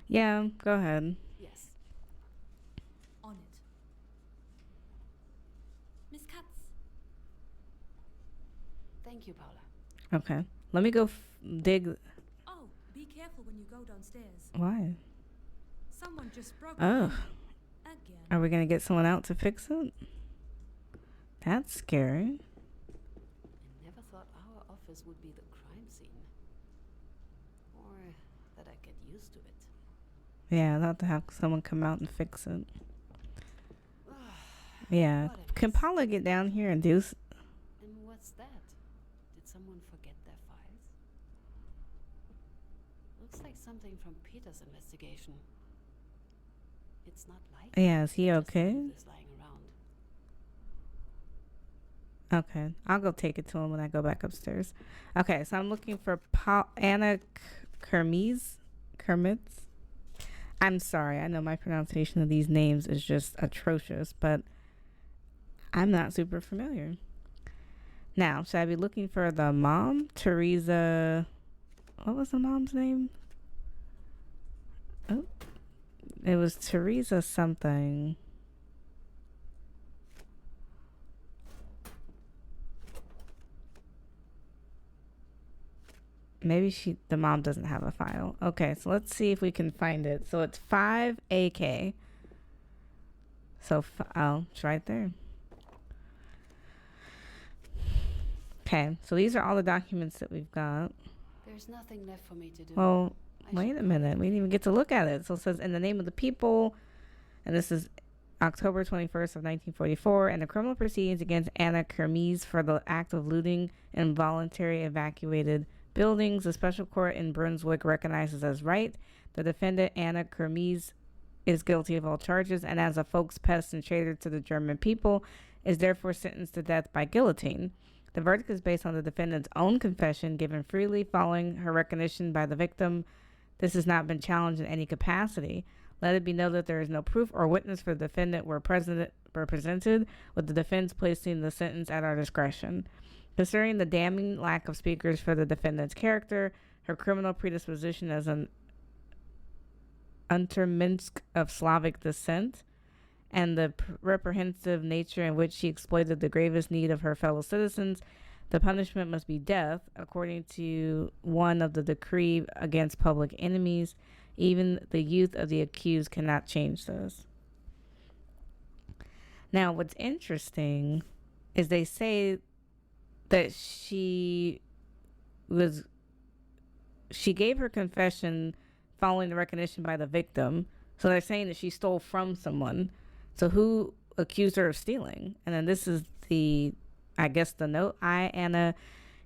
Yeah, go ahead. Yes. On it. Miss Katz. Thank you, Paula. Okay. Let me go dig. Oh, be careful when you go downstairs. Why? Someone just broke Oh. again. Are we going to get someone out to fix it? That's scary. I never thought our office would be the crime scene. Or that I'd get used to it. Yeah, I'll have to have someone come out and fix it. Yeah. What a Can mess. Paula get down here and do... And what's that? Did someone forget their files? Looks like something from Peter's investigation. It's not like Yeah, is he just okay? leave this lying around. Okay. I'll go take it to him when I go back upstairs. Okay, so I'm looking for Anna Kermitz. I'm sorry. I know my pronunciation of these names is just atrocious, but I'm not super familiar. Now, should I be looking for the mom? Teresa... What was the mom's name? Oh. It was Teresa something. Maybe the mom doesn't have a file. Okay, so let's see if we can find it. So it's 5AK. So, oh, it's right there. Okay, so these are all the documents that we've got. There's nothing left for me to do. Well, I wait should a go. minute. We didn't even get to look at it. So it says, in the name of the people, and this is October 21st of 1944, and the criminal proceedings against Anna Kermitz for the act of looting involuntary evacuated buildings. The special court in Brunswick recognizes as right the defendant Anna Kermitz is guilty of all charges, and as a folk's pest and traitor to the German people, is therefore sentenced to death by guillotine. The verdict is based on the defendant's own confession given freely following her recognition by the victim. This has not been challenged in any capacity. Let it be noted that there is no proof or witness for the defendant were presented, with the defense placing the sentence at our discretion. Considering the damning lack of speakers for the defendant's character, her criminal predisposition as an Unterminsk of Slavic descent, and the reprehensive nature in which she exploited the gravest need of her fellow citizens, the punishment must be death, according to one of the decree against public enemies. Even the youth of the accused cannot change this. Now, what's interesting is they say that she gave her confession following the recognition by the victim. So they're saying that she stole from someone. So who accused her of stealing? And then this is the note. I, Anna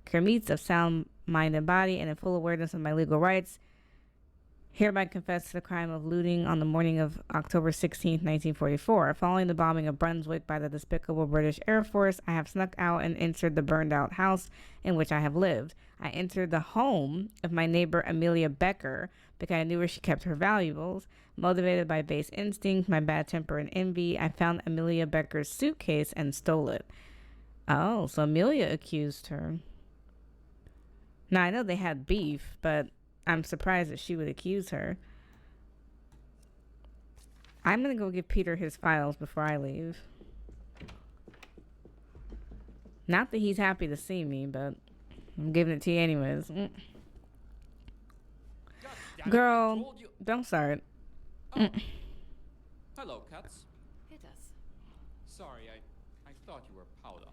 Kermitz, of sound mind and body and in full awareness of my legal rights, hereby confess to the crime of looting on the morning of October 16th, 1944. Following the bombing of Brunswick by the despicable British Air Force, I have snuck out and entered the burned out house in which I have lived. I entered the home of my neighbor Amelia Becker because I knew where she kept her valuables. Motivated by base instinct, my bad temper, and envy, I found Amelia Becker's suitcase and stole it. Oh, so Amelia accused her. Now, I know they had beef, but I'm surprised that she would accuse her. I'm going to go give Peter his files before I leave. Not that he's happy to see me, but I'm giving it to you anyways. Girl, don't start. Oh. Hello, Katz. Hit us. Sorry, I thought you were Paula.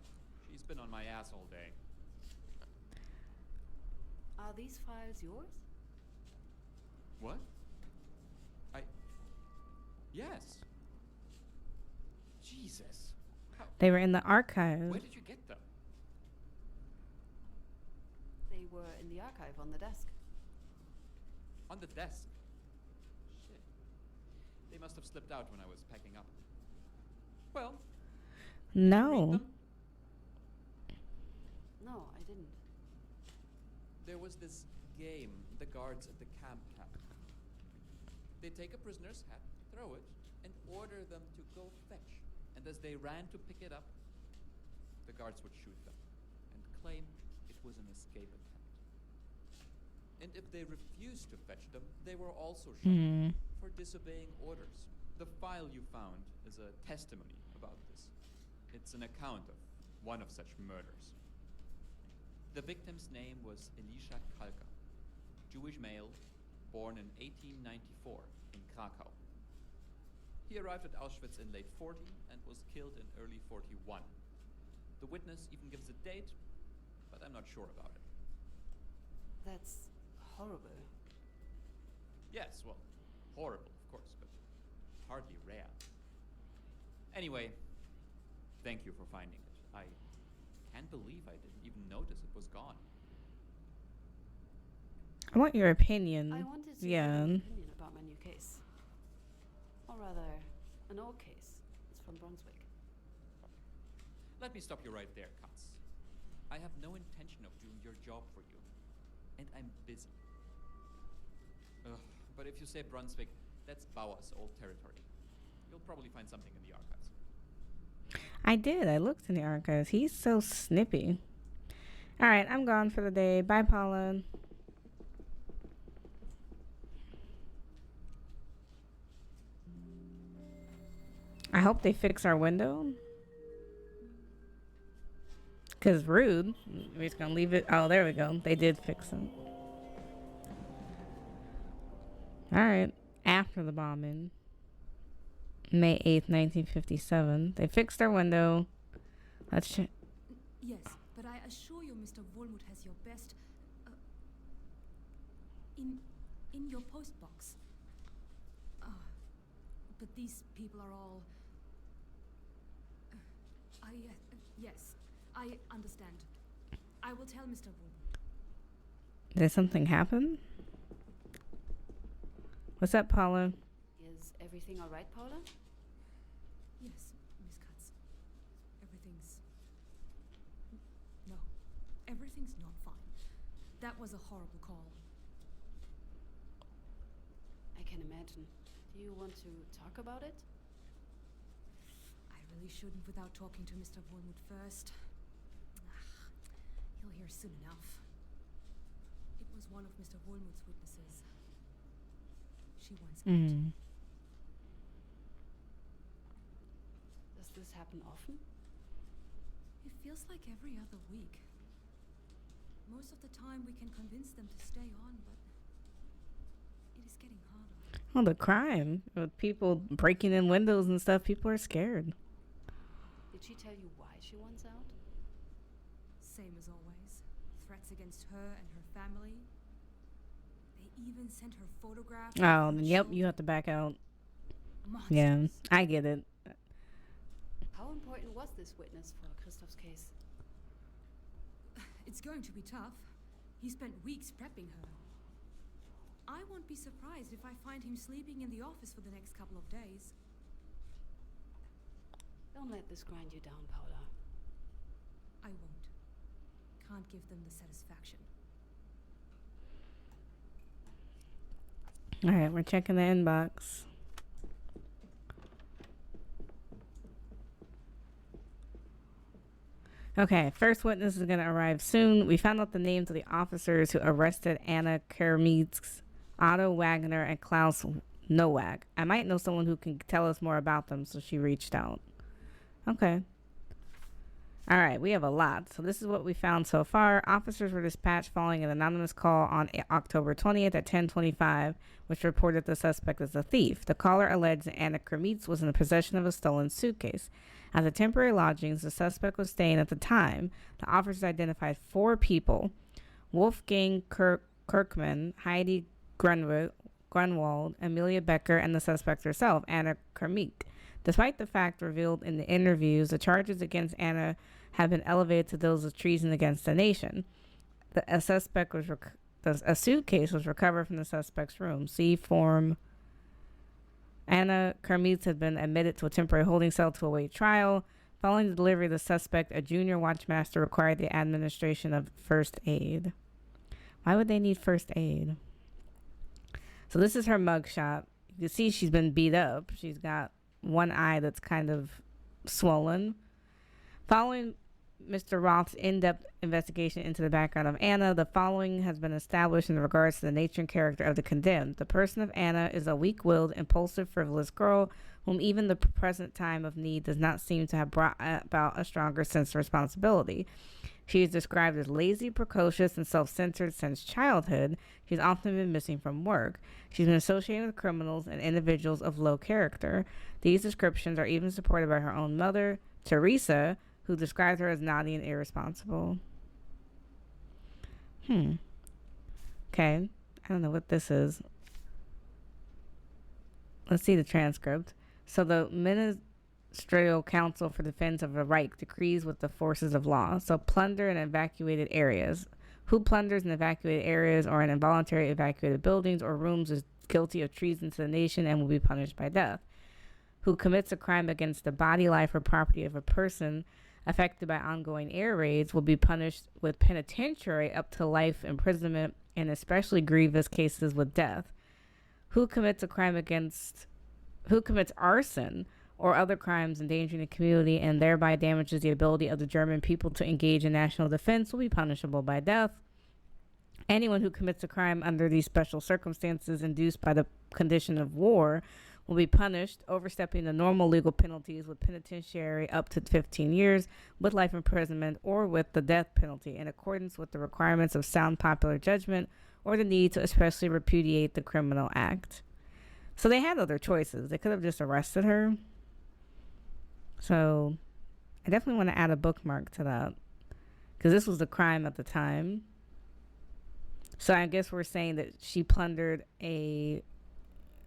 She's been on my ass all day. Are these files yours? What? Yes. Jesus. How? They were in the archive. Where did you get them? They were in the archive on the desk. On the desk. Shit. They must have slipped out when I was packing up. Well, read No. them. No, I didn't. There was this game the guards at the camp had. They take a prisoner's hat, throw it, and order them to go fetch. And as they ran to pick it up, the guards would shoot them and claim it was an escape attempt. And if they refused to fetch them, they were also shot for disobeying orders. The file you found is a testimony about this. It's an account of one of such murders. The victim's name was Elisha Kalka, Jewish male, born in 1894 in Krakow. He arrived at Auschwitz in late 40 and was killed in early 41. The witness even gives a date, but I'm not sure about it. That's horrible. Yes, well, horrible, of course, but hardly rare. Anyway, thank you for finding it. I can't believe I didn't even notice it was gone. I want your opinion. I wanted to Yeah. hear your opinion about my new case. Or rather, an old case. It's from Brunswick. Let me stop you right there, Katz. I have no intention of doing your job for you, and I'm busy. Ugh, but if you say Brunswick, that's Bauer's old territory. You'll probably find something in the archives. I did. I looked in the archives. He's so snippy. All right, I'm gone for the day. Bye, Paula. I hope they fix our window. Because rude. We're just going to leave it. Oh, there we go. They did fix it. All right. After the bombing. May 8th, 1957. They fixed our window. Let's check. Yes, but I assure you, Mr. Wolmuth has your best in your post box. But these people are all. Yes, I understand. I will tell Mr. Wolmuth. Did something happen? What's up, Paula? Is everything all right, Paula? Yes, Miss Katz. Everything's. No, everything's not fine. That was a horrible call. I can imagine. Do you want to talk about it? I really shouldn't without talking to Mr. Wolmuth first. He'll hear soon enough. It was one of Mr. Wolmuth's witnesses. She wants out. Does this happen often? It feels like every other week. Most of the time we can convince them to stay on, but it is getting harder. Well, the crime with people breaking in windows and stuff, people are scared. Did she tell you why she wants out? Same as always. Threats against her and her family. They even sent her photographs. Oh, yep, you have to back out. Monsters. Yeah, I get it. How important was this witness for Christoph's case? It's going to be tough. He spent weeks prepping her. I won't be surprised if I find him sleeping in the office for the next couple of days. Don't let this grind you down, Paula. I won't. Can't give them the satisfaction. All right, we're checking the inbox. Okay, first witness is going to arrive soon. We found out the names of the officers who arrested Anna Kermits, Otto Wagner, and Klaus Nowak. I might know someone who can tell us more about them, so she reached out. Okay. All right, we have a lot. So this is what we found so far. Officers were dispatched following an anonymous call on October 20th at 10:25, which reported the suspect as a thief. The caller alleged that Anna Kremitz was in the possession of a stolen suitcase. At the temporary lodgings the suspect was staying at the time, the officers identified 4 people: Wolfgang Kirkman, Heidi Grunwald, Amelia Becker, and the suspect herself, Anna Kremitz. Despite the fact revealed in the interviews, the charges against Anna have been elevated to those of treason against the nation. A suitcase was recovered from the suspect's room. See form. Anna Kremitz had been admitted to a temporary holding cell to await trial. Following the delivery of the suspect, a junior watchmaster required the administration of first aid. Why would they need first aid? So this is her mugshot. You can see she's been beat up. She's got one eye that's kind of swollen. Following Mr. Roth's in-depth investigation into the background of Anna, the following has been established in regards to the nature and character of the condemned. The person of Anna is a weak-willed, impulsive, frivolous girl whom even the present time of need does not seem to have brought about a stronger sense of responsibility. She is described as lazy, precocious, and self-centered since childhood. She's often been missing from work. She's been associated with criminals and individuals of low character. These descriptions are even supported by her own mother, Teresa, who described her as naughty and irresponsible. Okay. I don't know what this is. Let's see the transcript. So the Ministerial Council for Defense of the Reich decrees with the forces of law. So plunder and evacuated areas. Who plunders and evacuated areas or in involuntary evacuated buildings or rooms is guilty of treason to the nation and will be punished by death. Who commits a crime against the body, life, or property of a person affected by ongoing air raids will be punished with penitentiary up to life imprisonment in especially grievous cases with death. Who commits arson or other crimes endangering the community and thereby damages the ability of the German people to engage in national defense will be punishable by death. Anyone who commits a crime under these special circumstances induced by the condition of war will be punished, overstepping the normal legal penalties with penitentiary up to 15 years, with life imprisonment, or with the death penalty, in accordance with the requirements of sound popular judgment or the need to especially repudiate the criminal act. So they had other choices. They could have just arrested her. So I definitely want to add a bookmark to that, because this was the crime at the time. So I guess we're saying that she plundered a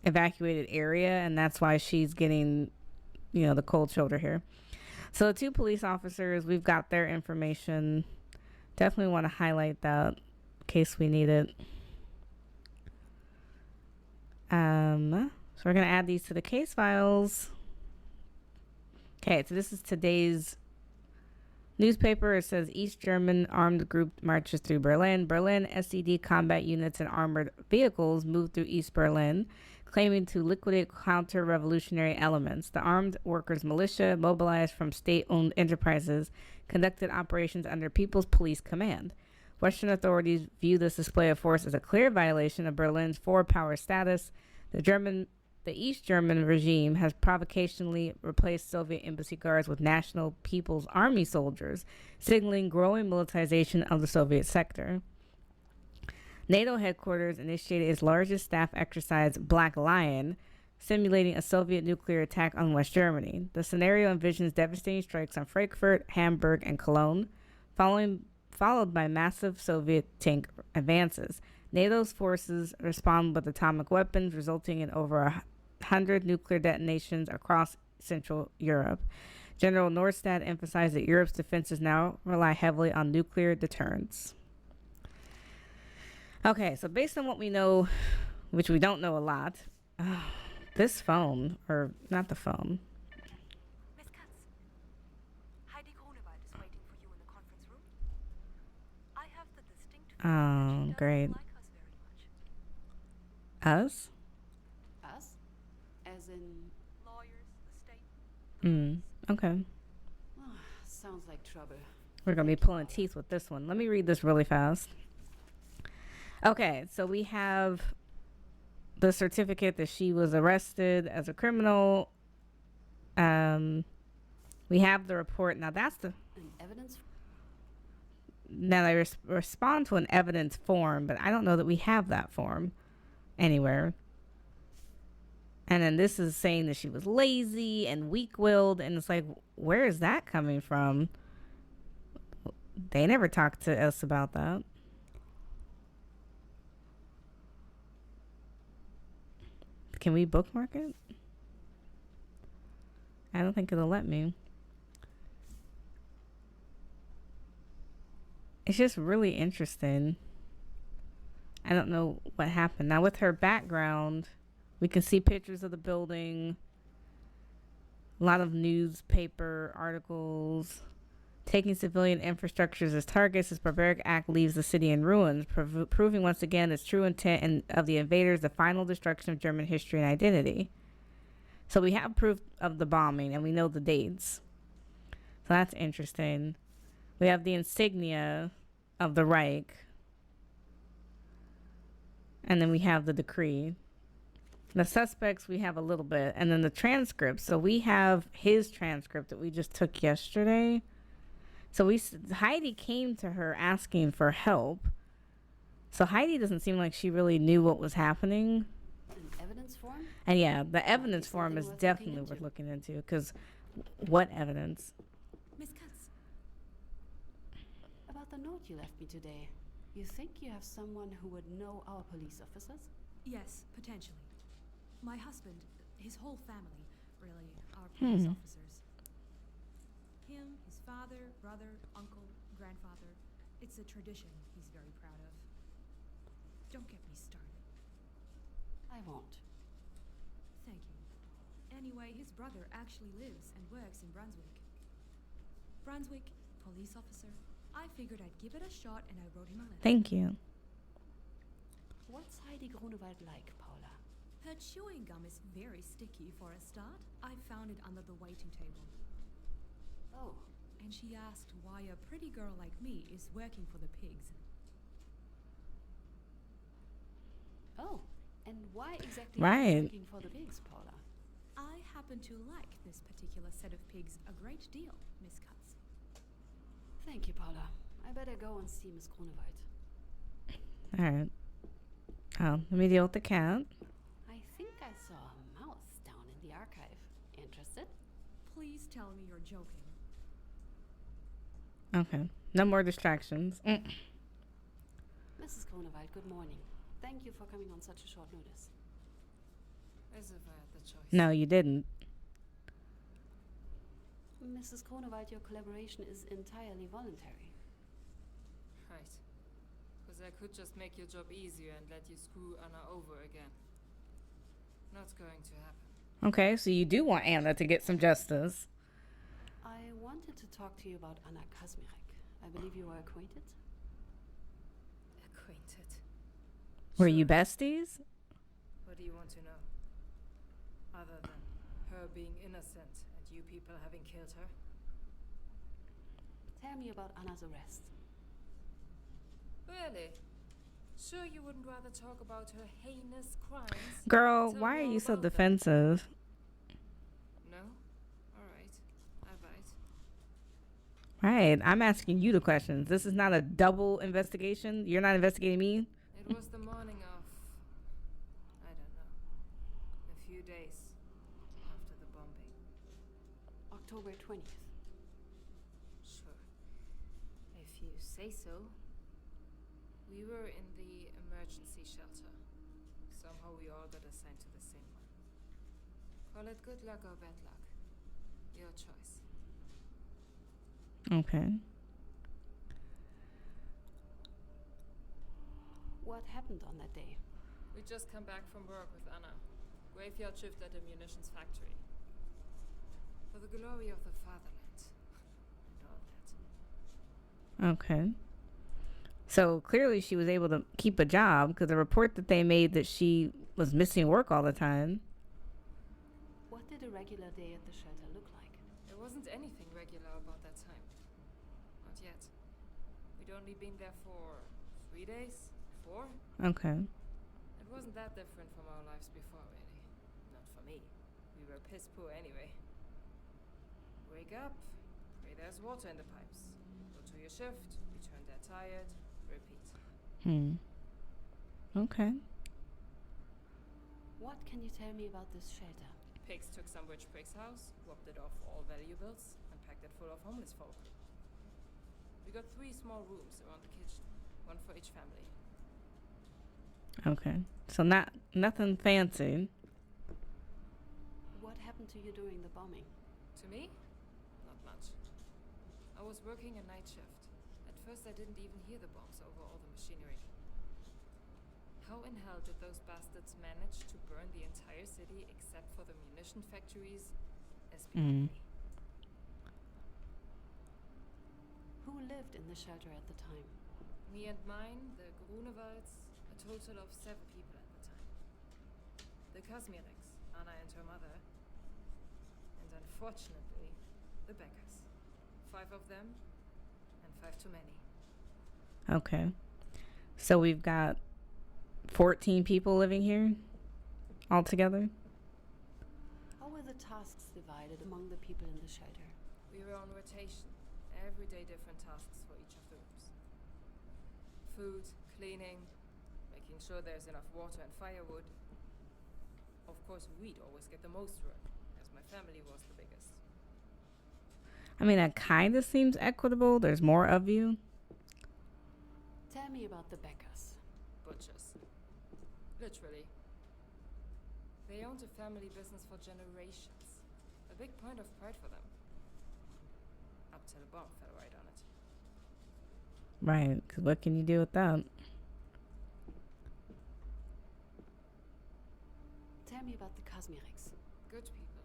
evacuated area, and that's why she's getting, the cold shoulder here. So the 2 police officers, we've got their information. Definitely want to highlight that in case we need it. So we're going to add these to the case files. Okay, so this is today's newspaper. It says East German armed group marches through Berlin. Berlin SED combat units and armored vehicles moved through East Berlin, claiming to liquidate counter-revolutionary elements. The armed workers' militia, mobilized from state-owned enterprises, conducted operations under People's Police Command. Western authorities view this display of force as a clear violation of Berlin's four-power status. The East German regime has provocationally replaced Soviet embassy guards with National People's Army soldiers, signaling growing militarization of the Soviet sector. NATO headquarters initiated its largest staff exercise, Black Lion, simulating a Soviet nuclear attack on West Germany. The scenario envisions devastating strikes on Frankfurt, Hamburg, and Cologne, followed by massive Soviet tank advances. NATO's forces respond with atomic weapons, resulting in over 100 nuclear detonations across Central Europe. General Norstad emphasized that Europe's defenses now rely heavily on nuclear deterrence. Okay, so based on what we know, which we don't know a lot, this phone, or not the phone. Miss Katz, Heidi Grunewald is waiting for you in the conference room. I have the distinct feeling that she Great. doesn't like us very much. Us? Us? As in... Lawyers, the state. Okay. Sounds like trouble. We're going to be pulling teeth with this one. Let me read this really fast. Okay, so we have the certificate that she was arrested as a criminal. We have the report. Now that's the. An evidence. Now they respond to an evidence form, but I don't know that we have that form anywhere. And then this is saying that she was lazy and weak-willed, and it's like, where is that coming from? They never talked to us about that. Can we bookmark it? I don't think it'll let me. It's just really interesting. I don't know what happened. Now with her background, we can see pictures of the building. A lot of newspaper articles. Taking civilian infrastructures as targets, this barbaric act leaves the city in ruins, proving once again its true intent of the invaders, the final destruction of German history and identity. So we have proof of the bombing, and we know the dates. So that's interesting. We have the insignia of the Reich. And then we have the decree. The suspects, we have a little bit. And then the transcript. So we have his transcript that we just took yesterday. So Heidi came to her asking for help. So Heidi doesn't seem like she really knew what was happening. An evidence form? And yeah, the evidence form is definitely worth looking into. Because what evidence? Miss Katz. About the note you left me today. You think you have someone who would know our police officers? Yes, potentially. My husband, his whole family, really, are police officers. Him, his father, brother, uncle, grandfather. It's a tradition he's very proud of. Don't get me started. I won't. Thank you. Anyway, his brother actually lives and works in Brunswick. Brunswick, police officer. I figured I'd give it a shot and I wrote him a letter. Thank you. What's Heidi Grunewald like, Paula? Her chewing gum is very sticky for a start. I found it under the waiting table. Oh. And she asked why a pretty girl like me is working for the pigs. Oh, and why exactly Right. are you working for the pigs, Paula? I happen to like this particular set of pigs a great deal, Miss Katz. Thank you, Paula. I better go and see Miss Grunewald. Alright. Oh, let me deal with the cat. I think I saw a mouse down in the archive. Interested? Please tell me you're joking. Okay. No more distractions. Mrs. Grunewald, good morning. Thank you for coming on such a short notice. As if I had the choice. No, you didn't. Mrs. Grunewald, your collaboration is entirely voluntary. Right. Because I could just make your job easier and let you screw Anna over again. Not going to happen. Okay, so you do want Anna to get some justice. I wanted to talk to you about Anna Kazmirek. I believe you are acquainted? Acquainted. Were you besties? What do you want to know? Other than her being innocent and you people having killed her? Tell me about Anna's arrest. Really? Sure you wouldn't rather talk about her heinous crimes? Girl, Tell why me are all you so about them. defensive? No? Alright. I bite. Right, I'm asking you the questions. This is not a double investigation. You're not investigating me. It was the morning of, I don't know, a few days after the bombing. October 20th. Sure. If you say so. We were in the emergency shelter. Somehow we all got assigned to the same one. Call it good luck or bad luck. Your choice. Okay. What happened on that day? We just come back from work with Anna. Graveyard shift at a munitions factory. For the glory of the fatherland. And all that. Okay. So clearly she was able to keep a job because the report that they made that she was missing work all the time. What did a regular day at the shelter look like? There wasn't anything regular about that time. Not yet. We'd only been there for 3 days? 4? Okay. It wasn't that different from our lives before, really. Not for me. We were piss poor anyway. Wake up, pray there's water in the pipes. Go to your shift, return there tired, repeat. Okay. What can you tell me about this shelter? Pigs took some rich prick's house, robbed it of all valuables, and packed it full of homeless folk. We got 3 small rooms around the kitchen, one for each family. Okay. So nothing fancy. What happened to you during the bombing? To me? Not much. I was working a night shift. At first I didn't even hear the bombs over all the machinery. How in hell did those bastards manage to burn the entire city except for the munition factories? Is beyond me. Who lived in the shelter at the time? Me and mine, the Grunewalds, a total of 7 people at the time. The Kazmireks, Anna and her mother, and unfortunately, the Beckers. 5 of them, and 5 too many. Okay. So we've got 14 people living here altogether? How were the tasks divided among the people in the shelter? We were on rotation. Every day different tasks for each of the rooms. Food, cleaning, making sure there's enough water and firewood. Of course, we'd always get the most work, as my family was the biggest. I mean, that kind of seems equitable. There's more of you. Tell me about the Beckers. Butchers. Literally. They owned a family business for generations. A big point of pride for them. Up till a bomb fell right on it. Right, because what can you do with that? Tell me about the Kazmireks. Good people.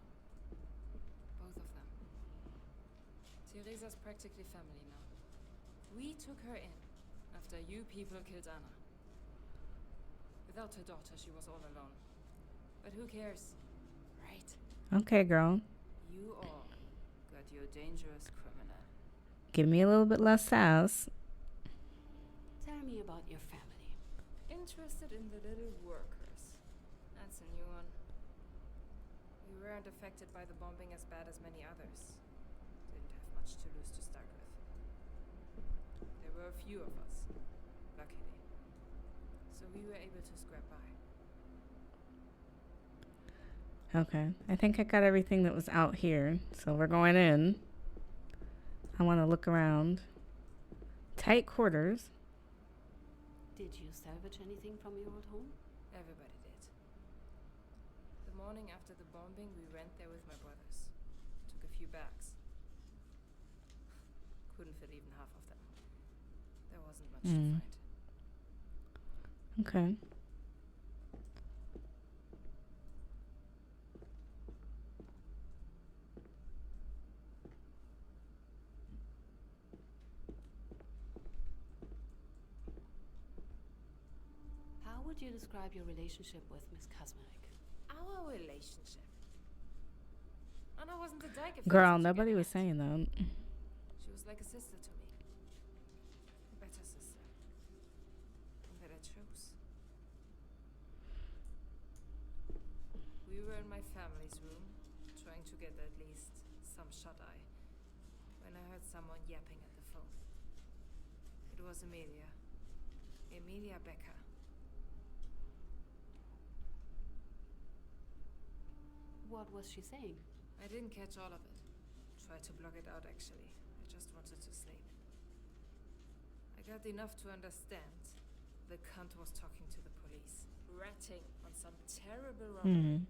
Both of them. Teresa's practically family now. We took her in after you people killed Anna. Without her daughter, she was all alone. But who cares? Right? Okay, girl. You all got your dangerous criminal. Give me a little bit less sass. Tell me about your family. Interested in the little workers. That's a new one. We weren't affected by the bombing as bad as many others. Didn't have much to lose to start with. There were a few of us, luckily. So we were able to scrap by. Okay. I think I got everything that was out here. So we're going in. I want to look around. Tight quarters. Did you salvage anything from your old home? Everybody did. The morning after the bombing, we went there with my brothers. Took a few bags. Couldn't fit even half of them. There wasn't much to find. Okay. How would you describe your relationship with Miss Kazmarek? Our relationship. Anna wasn't a dyke if Girl, that's what you're nobody getting was at. saying that. She was like a sister to me. A better sister. One that I chose. We were in my family's room, trying to get at least some shut-eye, when I heard someone yapping at the phone. It was Amelia. Amelia Becker. What was she saying? I didn't catch all of it. Tried to block it out, actually. I just wanted to sleep. I got enough to understand. The cunt was talking to the police, ratting on some terrible robbery.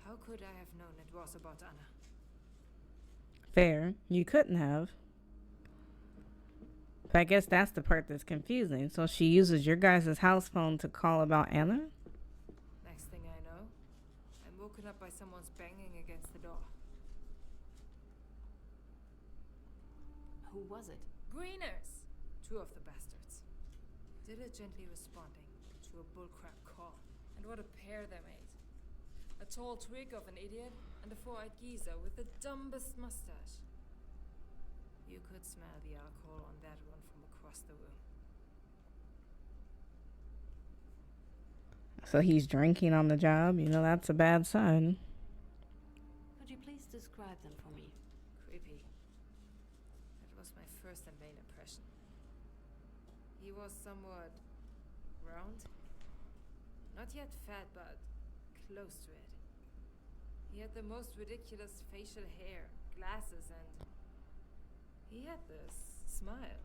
How could I have known it was about Anna? Fair. You couldn't have. But I guess that's the part that's confusing. So she uses your guys' house phone to call about Anna? Next thing I know, I'm woken up by someone's banging against the door. Who was it? Greeners! 2 of the bastards. Diligently responding to a bullcrap call. And what a pair they made. A tall twig of an idiot and a 4-eyed geezer with the dumbest mustache. You could smell the alcohol on that one from across the room. So he's drinking on the job. You know, that's a bad sign. Could you please describe them for me? Creepy. That was my first and main impression. He was somewhat round. Not yet fat, but close to it. He had the most ridiculous facial hair, glasses, and he had this smile.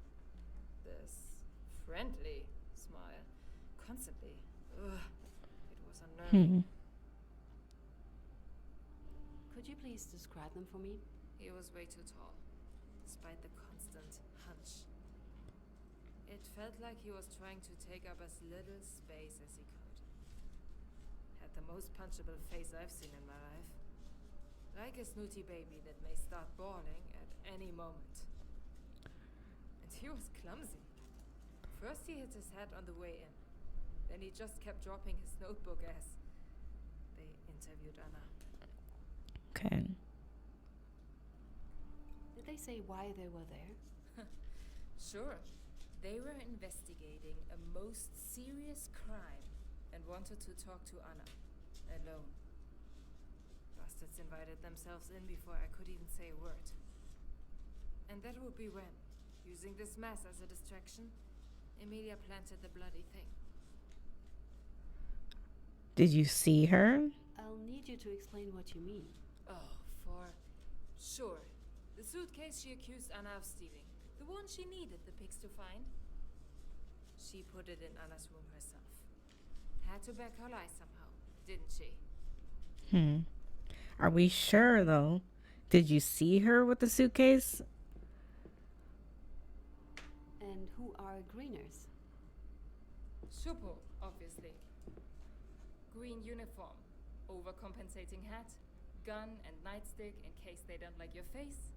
This friendly smile. Constantly. Ugh. It was unnerving. Could you please describe them for me? He was way too tall, despite the constant hunch. It felt like he was trying to take up as little space as he could. Had the most punchable face I've seen in my life. Like a snooty baby that may start bawling at any moment. And he was clumsy. First he hit his head on the way in. Then he just kept dropping his notebook as they interviewed Anna. Okay. Did they say why they were there? Sure. They were investigating a most serious crime and wanted to talk to Anna. Alone. Bastards invited themselves in before I could even say a word. And that would be when, using this mess as a distraction, Emilia planted the bloody thing. Did you see her? I'll need you to explain what you mean. Oh, for sure. The suitcase she accused Anna of stealing. The one she needed the pigs to find. She put it in Anna's room herself. Had to back her lie somehow, didn't she? Are we sure, though? Did you see her with the suitcase? And who are greeners? Shupo, obviously. Green uniform, overcompensating hat, gun and nightstick in case they don't like your face.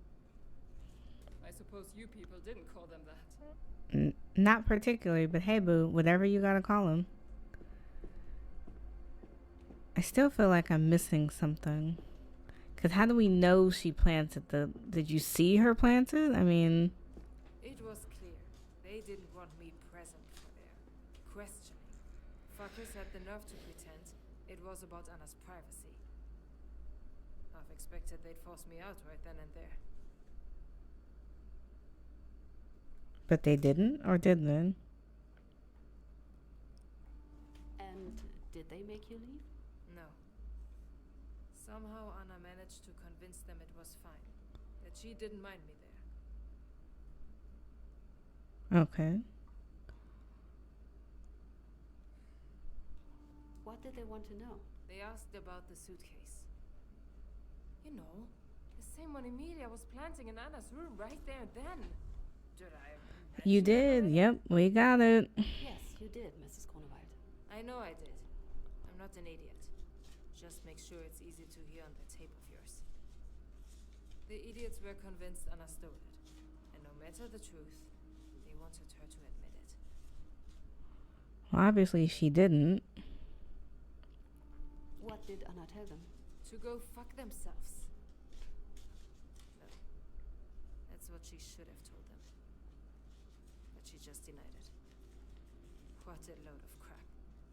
I suppose you people didn't call them that. Not particularly, but hey boo, whatever you gotta call him. I still feel like I'm missing something. Because how do we know she planted the... Did you see her plant it? I mean... It was clear. They didn't want me present for their questioning. Fuckers had the nerve to pretend it was about Anna's privacy. I've expected they'd force me out right then and there. But they didn't? Or did they? And did they make you leave? No. Somehow Anna managed to convince them it was fine. That she didn't mind me there. Okay. What did they want to know? They asked about the suitcase. You know, the same one Emilia was planting in Anna's room right there and then. Did I? You did. Yep, we got it. Yes, you did, Mrs. Kornewald. I know I did. I'm not an idiot. Just make sure it's easy to hear on the tape of yours. The idiots were convinced Anna stole it. And no matter the truth, they wanted her to admit it. Well, obviously she didn't. What did Anna tell them? To go fuck themselves. No. That's what she should have told them. But she just denied it. What a load of crap.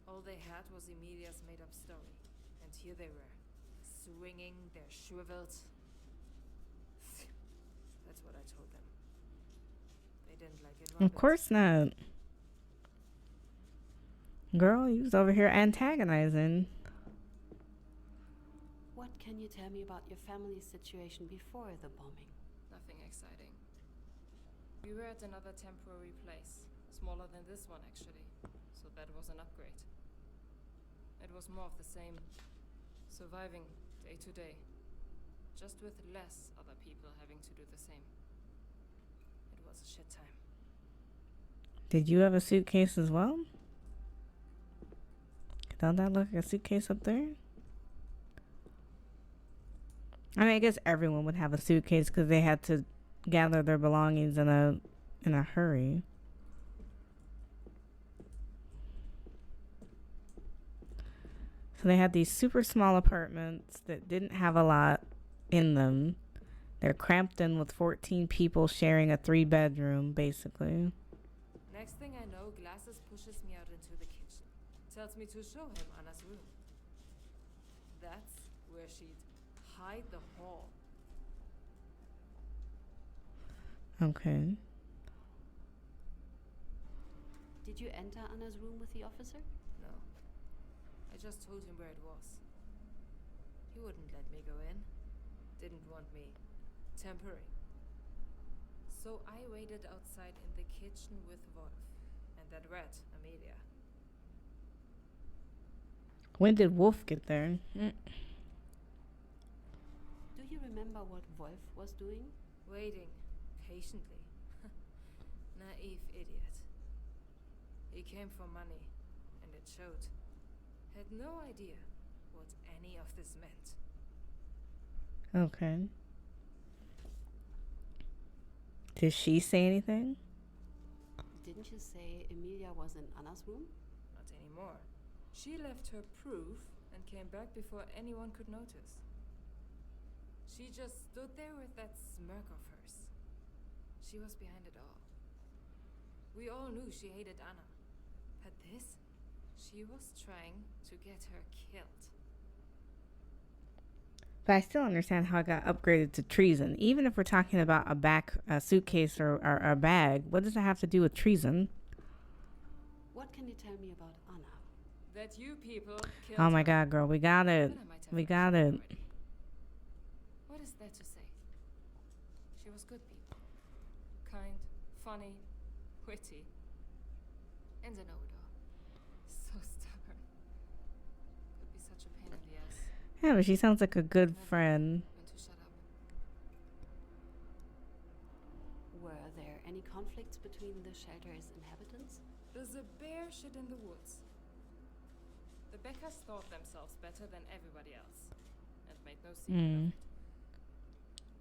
All they had was Emilia's made-up story. And here they were, swinging their shriveled... That's what I told them. They didn't like it one Of bit. course not. Girl, you was over here antagonizing. What can you tell me about your family's situation before the bombing? Nothing exciting. We were at another temporary place. Smaller than this one, actually. So that was an upgrade. It was more of the same. Surviving day to day. Just with less other people having to do the same. It was a shit time. Did you have a suitcase as well? Don't that look like a suitcase up there? I mean, I guess everyone would have a suitcase because they had to gather their belongings in a hurry. So they had these super small apartments that didn't have a lot in them. They're cramped in with 14 people sharing a 3-bedroom, basically. Next thing I know, Glasses pushes me out into the kitchen. Tells me to show him Anna's room. That's where she'd hide the haul Okay. Did you enter Anna's room with the officer? No. I just told him where it was. He wouldn't let me go in. Didn't want me tampering. So I waited outside in the kitchen with Wolf and that rat, Amelia. When did Wolf get there? Do you remember what Wolf was doing? Waiting, patiently. Naive idiot. He came for money, and it showed. Had no idea what any of this meant. Okay. Did she say anything? Didn't you say Emilia was in Anna's room? Not anymore. She left her proof and came back before anyone could notice. She just stood there with that smirk of hers. She was behind it all. We all knew she hated Anna. But this, she was trying to get her killed. But I still understand how it got upgraded to treason. Even if we're talking about a suitcase or a bag, what does it have to do with treason? What can you tell me about Anna? That you people killed Oh my her. God, girl, we got it. Then I might have We heard got that it. already. What is there to say? She was good people. Kind, funny, witty. And a know-it-all. So stubborn. Could be such a pain in the ass. Yeah, but she sounds like a good friend. When to shut up. Were there any conflicts between the shelter's inhabitants? There's a bear shit in the woods. The Beckers thought themselves better than everybody else. And made no secret of it.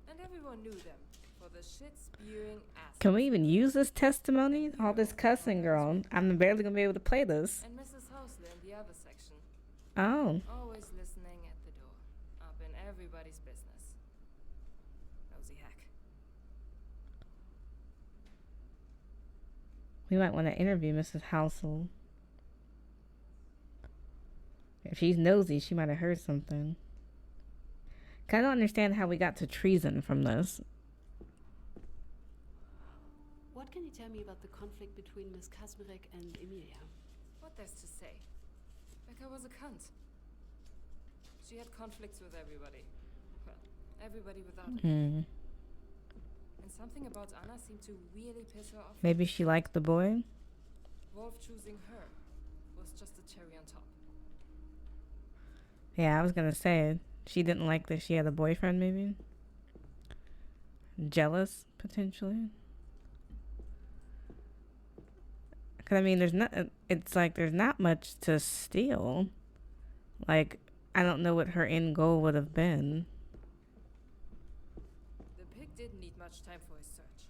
And everyone knew them for the shit-spewing ass. Can we even use this testimony? All this cussing, girl. I'm barely gonna be able to play this. And Mrs. Housley in the other section. Oh. Always listening at the door. Up in everybody's business. Nosy hack. We might want to interview Mrs. Housel. If she's nosy, she might have heard something. 'Cause I don't understand how we got to treason from this. What can you tell me about the conflict between Miss Kasmerek and Emilia? What there's to say? Becca was a cunt. She had conflicts with everybody. Well, everybody without her. Hmm. And something about Anna seemed to really piss her off. Maybe she liked the boy. Wolf choosing her was just a cherry on top. Yeah, I was gonna say she didn't like that she had a boyfriend. Maybe jealous potentially. 'Cause I mean, there's not. It's like there's not much to steal. Like I don't know what her end goal would have been. The pig didn't need much time for his search.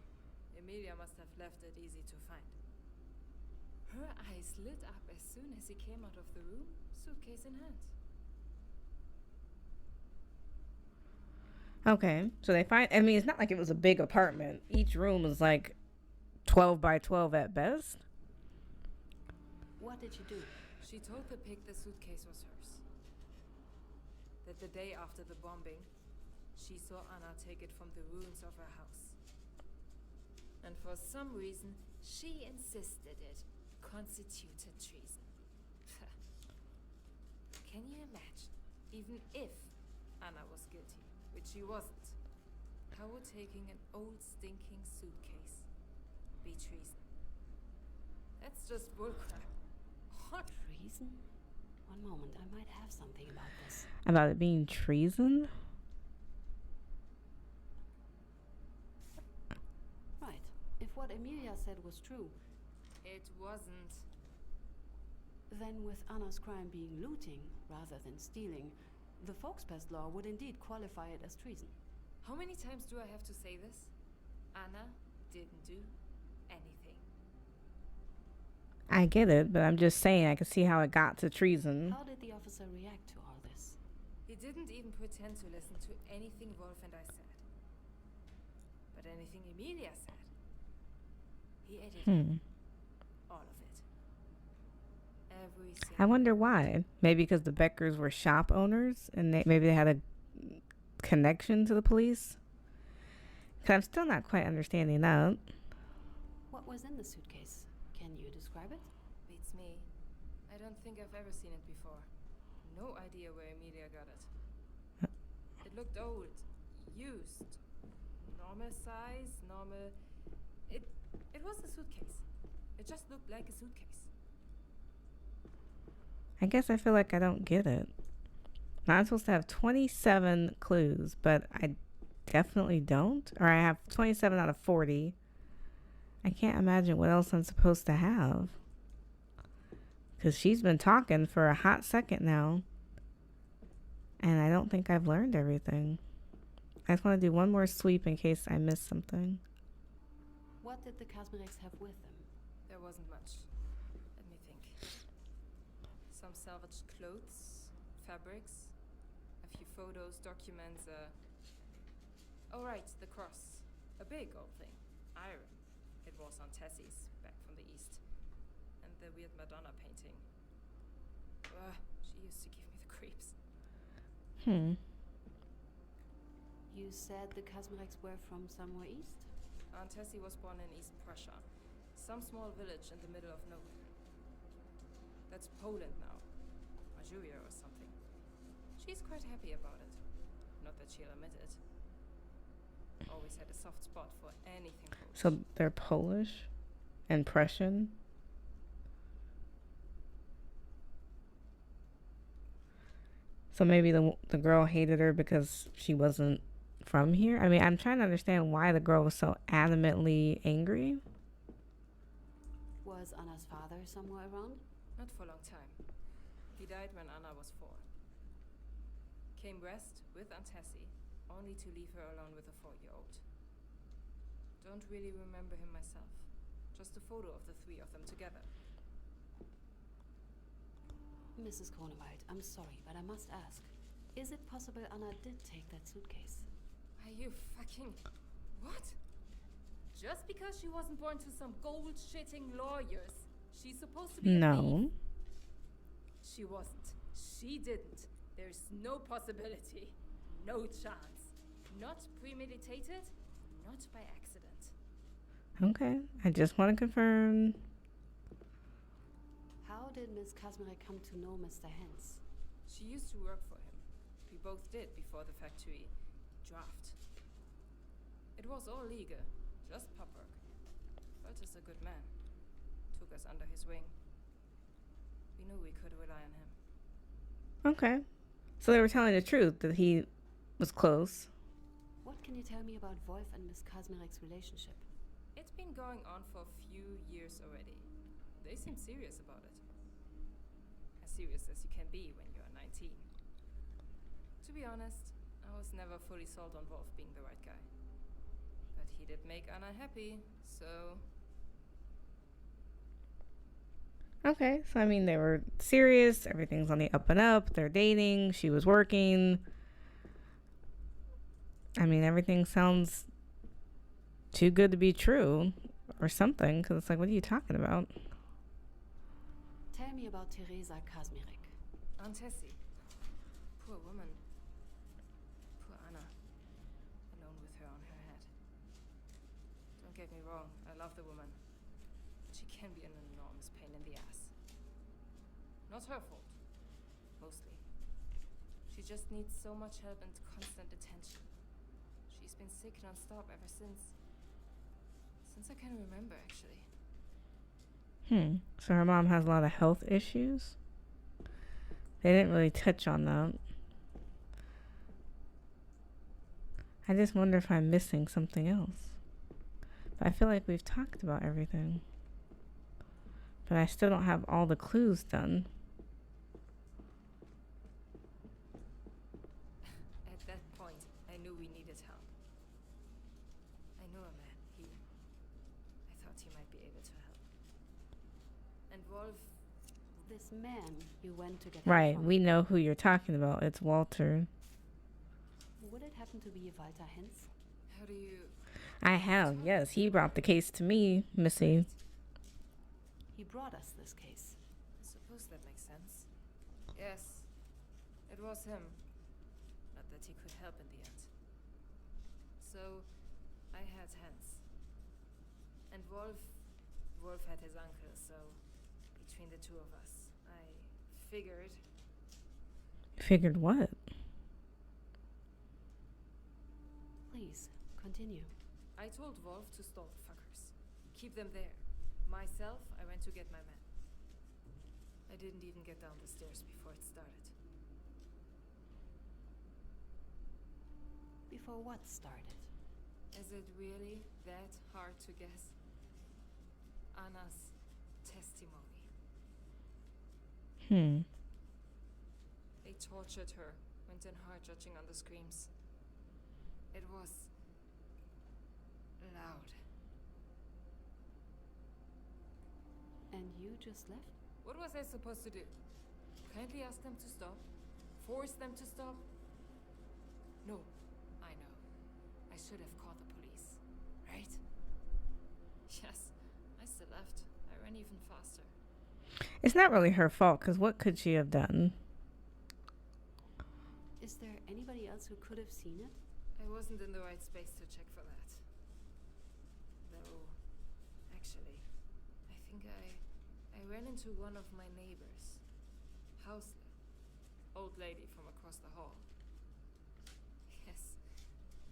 Emilia must have left it easy to find. Her eyes lit up as soon as he came out of the room, suitcase in hand. Okay, so they find. I mean, it's not like it was a big apartment. Each room was like 12 by 12 at best. What did she do? She told the pig the suitcase was hers. That the day after the bombing, she saw Anna take it from the ruins of her house. And for some reason, she insisted it constituted treason. Can you imagine? Even if Anna was guilty, which she wasn't, how would taking an old stinking suitcase be treason? That's just bullcrap. What? Treason? One moment, I might have something about this. About it being treason? Right. If what Emilia said was true, It wasn't. then with Anna's crime being looting rather than stealing, the Volkspest law would indeed qualify it as treason. How many times do I have to say this? Anna didn't do anything. I get it, but I'm just saying I can see how it got to treason. How did the officer react to all this? He didn't even pretend to listen to anything Wolf and I said. But anything Emilia said, he edited all of it. Every single. I wonder why. Maybe because the Beckers were shop owners and maybe they had a connection to the police. 'Cause I'm still not quite understanding that. What was in the suitcase? Can you describe it? Beats me. I don't think I've ever seen it before. No idea where Emilia got it. It looked old, used. Normal size, normal. It was a suitcase. It just looked like a suitcase. I guess I feel like I don't get it. Now I'm supposed to have 27 clues, but I definitely don't. Or I have 27 out of 40. I can't imagine what else I'm supposed to have. Because she's been talking for a hot second now. And I don't think I've learned everything. I just want to do one more sweep in case I miss something. What did the Kazmarex have with them? There wasn't much. Let me think. Some salvaged clothes, fabrics, a few photos, documents, oh right, the cross. A big old thing. Iron. It was on Tessie's, back from the east. And the weird Madonna painting. She used to give me the creeps. You said the Kazmarex were from somewhere east? Aunt Tessie was born in East Prussia. Some small village in the middle of nowhere. That's Poland now. Majuria or something. She's quite happy about it. Not that she'll admit it. Always had a soft spot for anything Polish. So they're Polish and Prussian? So maybe the girl hated her because she wasn't from here? I mean, I'm trying to understand why the girl was so adamantly angry. Was Anna's father somewhere around? Not for a long time. He died when Anna was 4. Came west with Aunt Tessie, only to leave her alone with a 4-year-old. Don't really remember him myself. Just a photo of the 3 of them together. Mrs. Kronewald, I'm sorry, but I must ask. Is it possible Anna did take that suitcase? Are you fucking... What? Just because she wasn't born to some gold-shitting lawyers, she's supposed to be a No. thief? She wasn't. She didn't. There's no possibility. No chance. Not premeditated, not by accident. Okay, I just want to confirm. How did Miss Kazmarek come to know Mr. Hens? She used to work for him. We both did before the factory draft. It was all legal, just pub work. Walter's a good man. Took us under his wing. We knew we could rely on him. Okay. So they were telling the truth that he was close. What can you tell me about Wolf and Miss Kazmarek's relationship? It's been going on for a few years already. They seem serious about it. As serious as you can be when you're 19. To be honest, I was never fully sold on Wolf being the right guy. But he did make Anna happy, so... Okay, so I mean, they were serious. Everything's on the up and up. They're dating. She was working. I mean, everything sounds too good to be true or something. Because it's like, what are you talking about? Tell me about Teresa Kazmarek. Aunt Tessie. Poor woman. Poor Anna. Alone with her on her head. Don't get me wrong, I love the woman. But she can be an enormous pain in the ass. Not her fault. Mostly. She just needs so much help and constant attention. She's been sick non-stop ever since I can remember, actually. So her mom has a lot of health issues? They didn't really touch on that. I just wonder if I'm missing something else. But I feel like we've talked about everything. But I still don't have all the clues done. At that point, I knew we needed help. I knew a man. I thought he might be able to help. And Wolf... This man you went to get Right, help from. we know who you're talking about. It's Walter. Would it happen to be Walter Hens? How do you... I have, yes. He brought the case to me, Missy. He brought us this case. I suppose that makes sense. Yes, it was him. Not that he could help in the end. So, I had Hans. And Wolf had his uncle, so between the two of us, I figured. Figured what? Please, continue. I told Wolf to stall the fuckers. Keep them there. Myself, I went to get my men. I didn't even get down the stairs before it started. Before what started? Is it really that hard to guess? Anna's testimony. They tortured her, went in hard judging on the screams. It was loud. And you just left? What was I supposed to do? Kindly ask them to stop? Force them to stop? No, I know. I should have called the police, right? Yes, I still left. I ran even faster. It's not really her fault, because what could she have done? Is there anybody else who could have seen it? I wasn't in the right space to check for that. Though, actually, I think I ran into one of my neighbors. Hausler. Old lady from across the hall. Yes.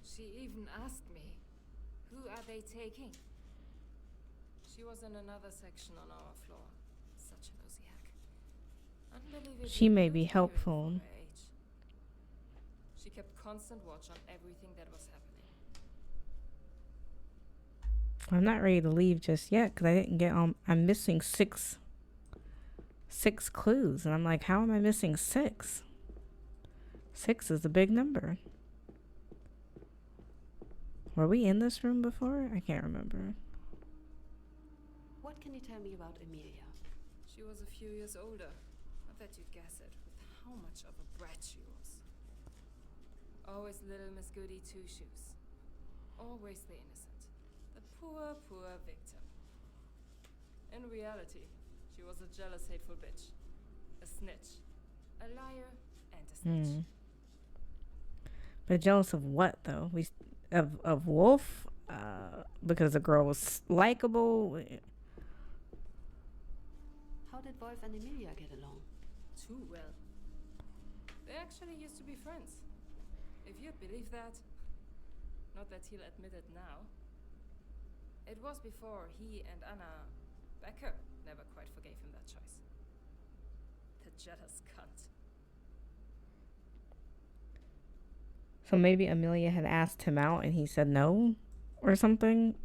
She even asked me, who are they taking? She was in another section on our floor. Such a nosy hack. Unbelievably She may be beautiful helpful. for her age. She kept constant watch on everything that was happening. I'm not ready to leave just yet, because I didn't get on. I'm missing six clues, and I'm like, how am I missing 6? 6 is a big number. Were we in this room before? I can't remember. What can you tell me about Emilia? She was a few years older. I bet you'd guess it, with how much of a brat she was. Always little Miss Goody Two-Shoes. Always the innocent. The poor, poor victim. In reality, she was a jealous, hateful bitch. A snitch. A liar and a snitch. But jealous of what, though? Of Wolf? Because the girl was likable? How did Wolf and Emilia get along? Too well. They actually used to be friends. If you'd believe that. Not that he'll admit it now. It was before he and Anna Becker never quite forgave him that choice. The jealous cunt. So maybe Amelia had asked him out and he said no or something.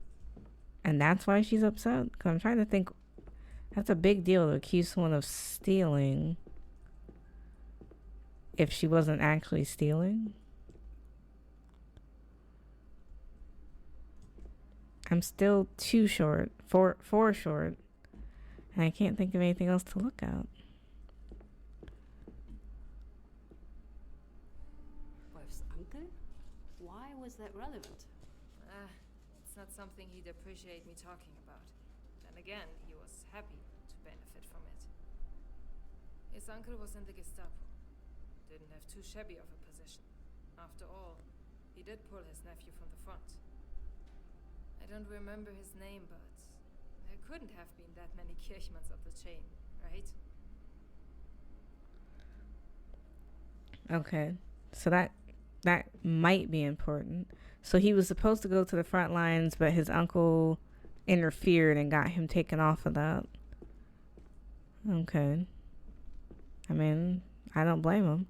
And that's why she's upset. Because I'm trying to think. That's a big deal to accuse someone of stealing if she wasn't actually stealing. I'm still 2 short, 4 short, and I can't think of anything else to look at. Wolf's uncle? Why was that relevant? It's not something he'd appreciate me talking about. Then again, he was happy to benefit from it. His uncle was in the Gestapo. Didn't have too shabby of a position. After all, he did pull his nephew from the front. I don't remember his name, but there couldn't have been that many Kirchmanns of the chain, right? Okay, so that might be important. So he was supposed to go to the front lines, but his uncle interfered and got him taken off of that. Okay. I mean, I don't blame him.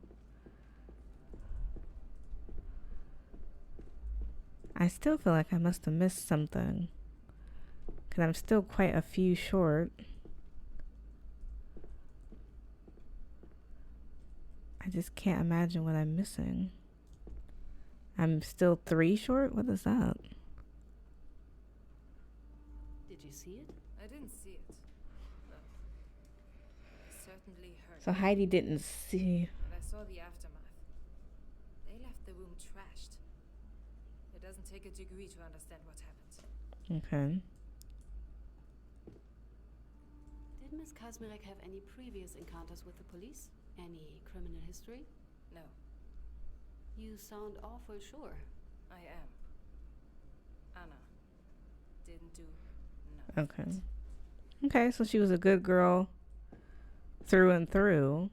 I still feel like I must have missed something, because I'm still quite a few short. I just can't imagine what I'm missing. I'm still 3 short? What is that? Did you see it? I didn't see it. No. But I certainly heard So it. Heidi didn't see. And I saw the aftermath. They left the room trashed. It doesn't take a degree to understand what happened. Okay. Did Miss Kazmirek have any previous encounters with the police? Any criminal history? No, You sound awful sure. I am. Anna didn't do nothing. Okay. Okay, so she was a good girl through and through.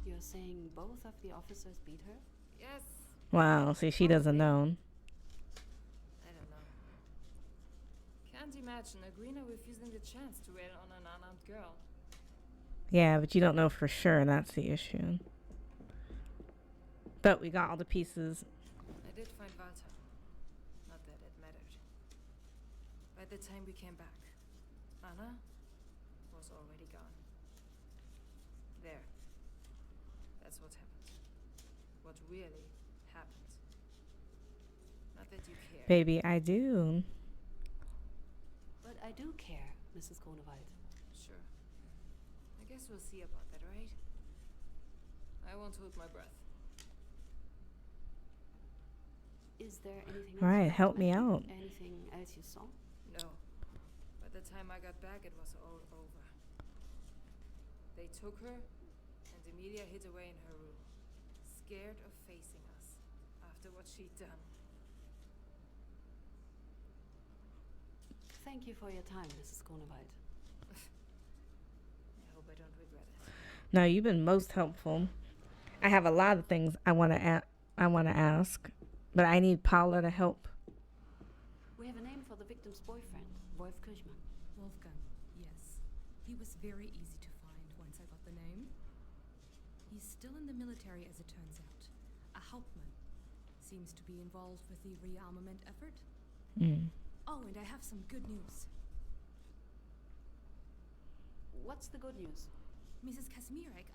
You're saying both of the officers beat her? Yes. Wow, see, she doesn't know. I don't know. Can't imagine a greener refusing the chance to rail on an unarmed girl. Yeah, but you don't know for sure, and that's the issue. But we got all the pieces. I did find Walter. Not that it mattered. By the time we came back, Anna was already gone. There. That's what happened. What really happened. Not that you care. Baby, I do. But I do care, Mrs. Grunewald. Sure. I guess we'll see about that, right? I won't hold my breath. Is there anything else? All right, you'd like help to me mention? out. Anything else you saw? No. By the time I got back, it was all over. They took her, and Emilia hid away in her room, scared of facing us after what she'd done. Thank you for your time, Mrs. Grunewald. I hope I don't regret it. No, you've been most helpful. I have a lot of things I want to ask, but I need Paula to help. We have a name for the victim's boyfriend, Wolf Kirchmann. Wolfgang, yes. He was very easy to find once I got the name. He's still in the military, as it turns out. A Hauptmann. Seems to be involved with the rearmament effort. Oh, and I have some good news. What's the good news? Mrs. Kasmirek,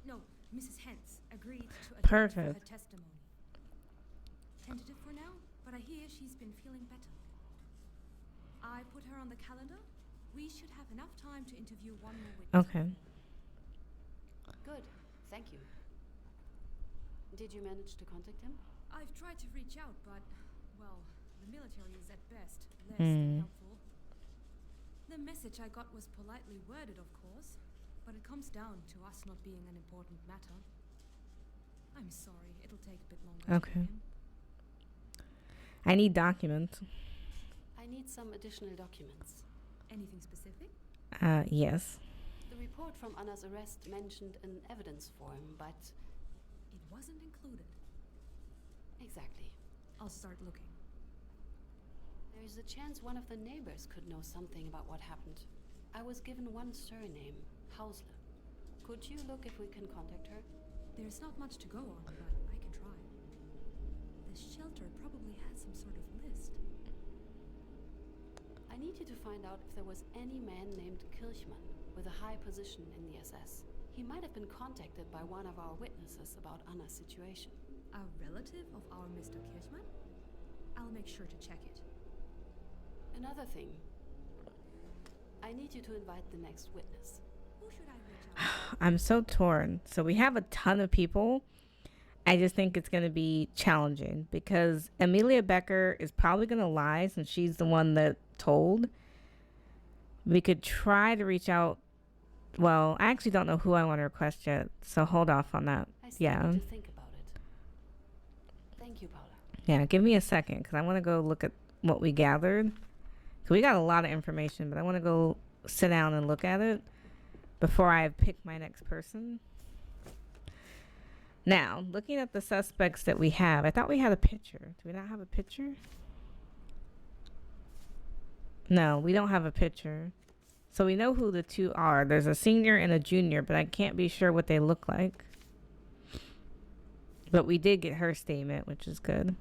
no, Mrs. Hens, agreed to attend Perfect. for her testimony. Tentative for now, but I hear she's been feeling better. I put her on the calendar. We should have enough time to interview one more witness. Okay. Good, thank you. Did you manage to contact him? I've tried to reach out, but, well, the military is at best less than helpful. The message I got was politely worded, of course, but it comes down to us not being an important matter. I'm sorry, it'll take a bit longer. to Okay. get him. I need documents. I need some additional documents. Anything specific? Yes. The report from Anna's arrest mentioned an evidence form, but... It wasn't included. Exactly. I'll start looking. There is a chance one of the neighbors could know something about what happened. I was given one surname, Hausler. Could you look if we can contact her? There's not much to go on, but I can try. The shelter probably has some sort of list. I need you to find out if there was any man named Kirchmann with a high position in the SS. He might have been contacted by one of our witnesses about Anna's situation. A relative of our Mr. Kirchmann? I'll make sure to check it. Another thing. I need you to invite the next witness. Who should I reach out to? I'm so torn. So we have a ton of people. I just think it's going to be challenging because Amelia Becker is probably going to lie since she's the one that told. We could try to reach out. Well, I actually don't know who I want to request yet, so hold off on that. I still Yeah. need to think about it. Thank you, Paula. Yeah, give me a second because I want to go look at what we gathered. So we got a lot of information, but I want to go sit down and look at it before I pick my next person. Now, looking at the suspects that we have, I thought we had a picture. Do we not have a picture? No, we don't have a picture. So we know who the two are. There's a senior and a junior, but I can't be sure what they look like. But we did get her statement, which is good.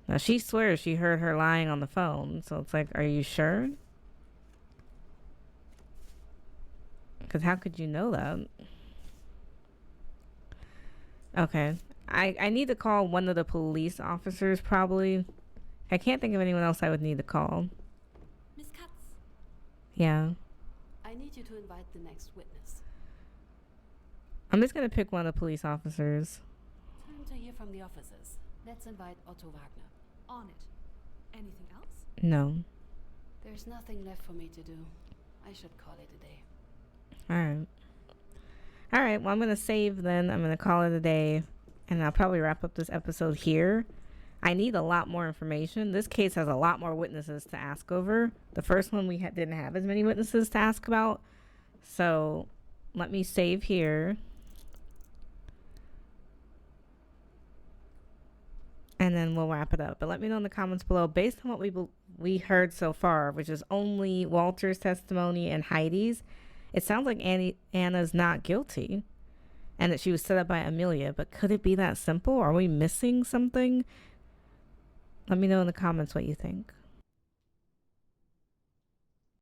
Now, she swears she heard her lying on the phone. So it's like, are you sure? Because how could you know that? Okay. I need to call one of the police officers, probably. I can't think of anyone else I would need to call. Miss Katz, Yeah. I need you to invite the next witness. I'm just going to pick one of the police officers. Time to hear from the officers. Let's invite Otto Wagner. On it. Anything else? No. There's nothing left for me to do. I should call it a day. All right. All right, well, I'm going to save then. I'm going to call it a day, and I'll probably wrap up this episode here. I need a lot more information. This case has a lot more witnesses to ask over. The first one we didn't have as many witnesses to ask about. So let me save here. And then we'll wrap it up. But let me know in the comments below, based on what we heard so far, which is only Walter's testimony and Heidi's, it sounds like Anna's not guilty and that she was set up by Amelia. But could it be that simple? Are we missing something? Let me know in the comments what you think.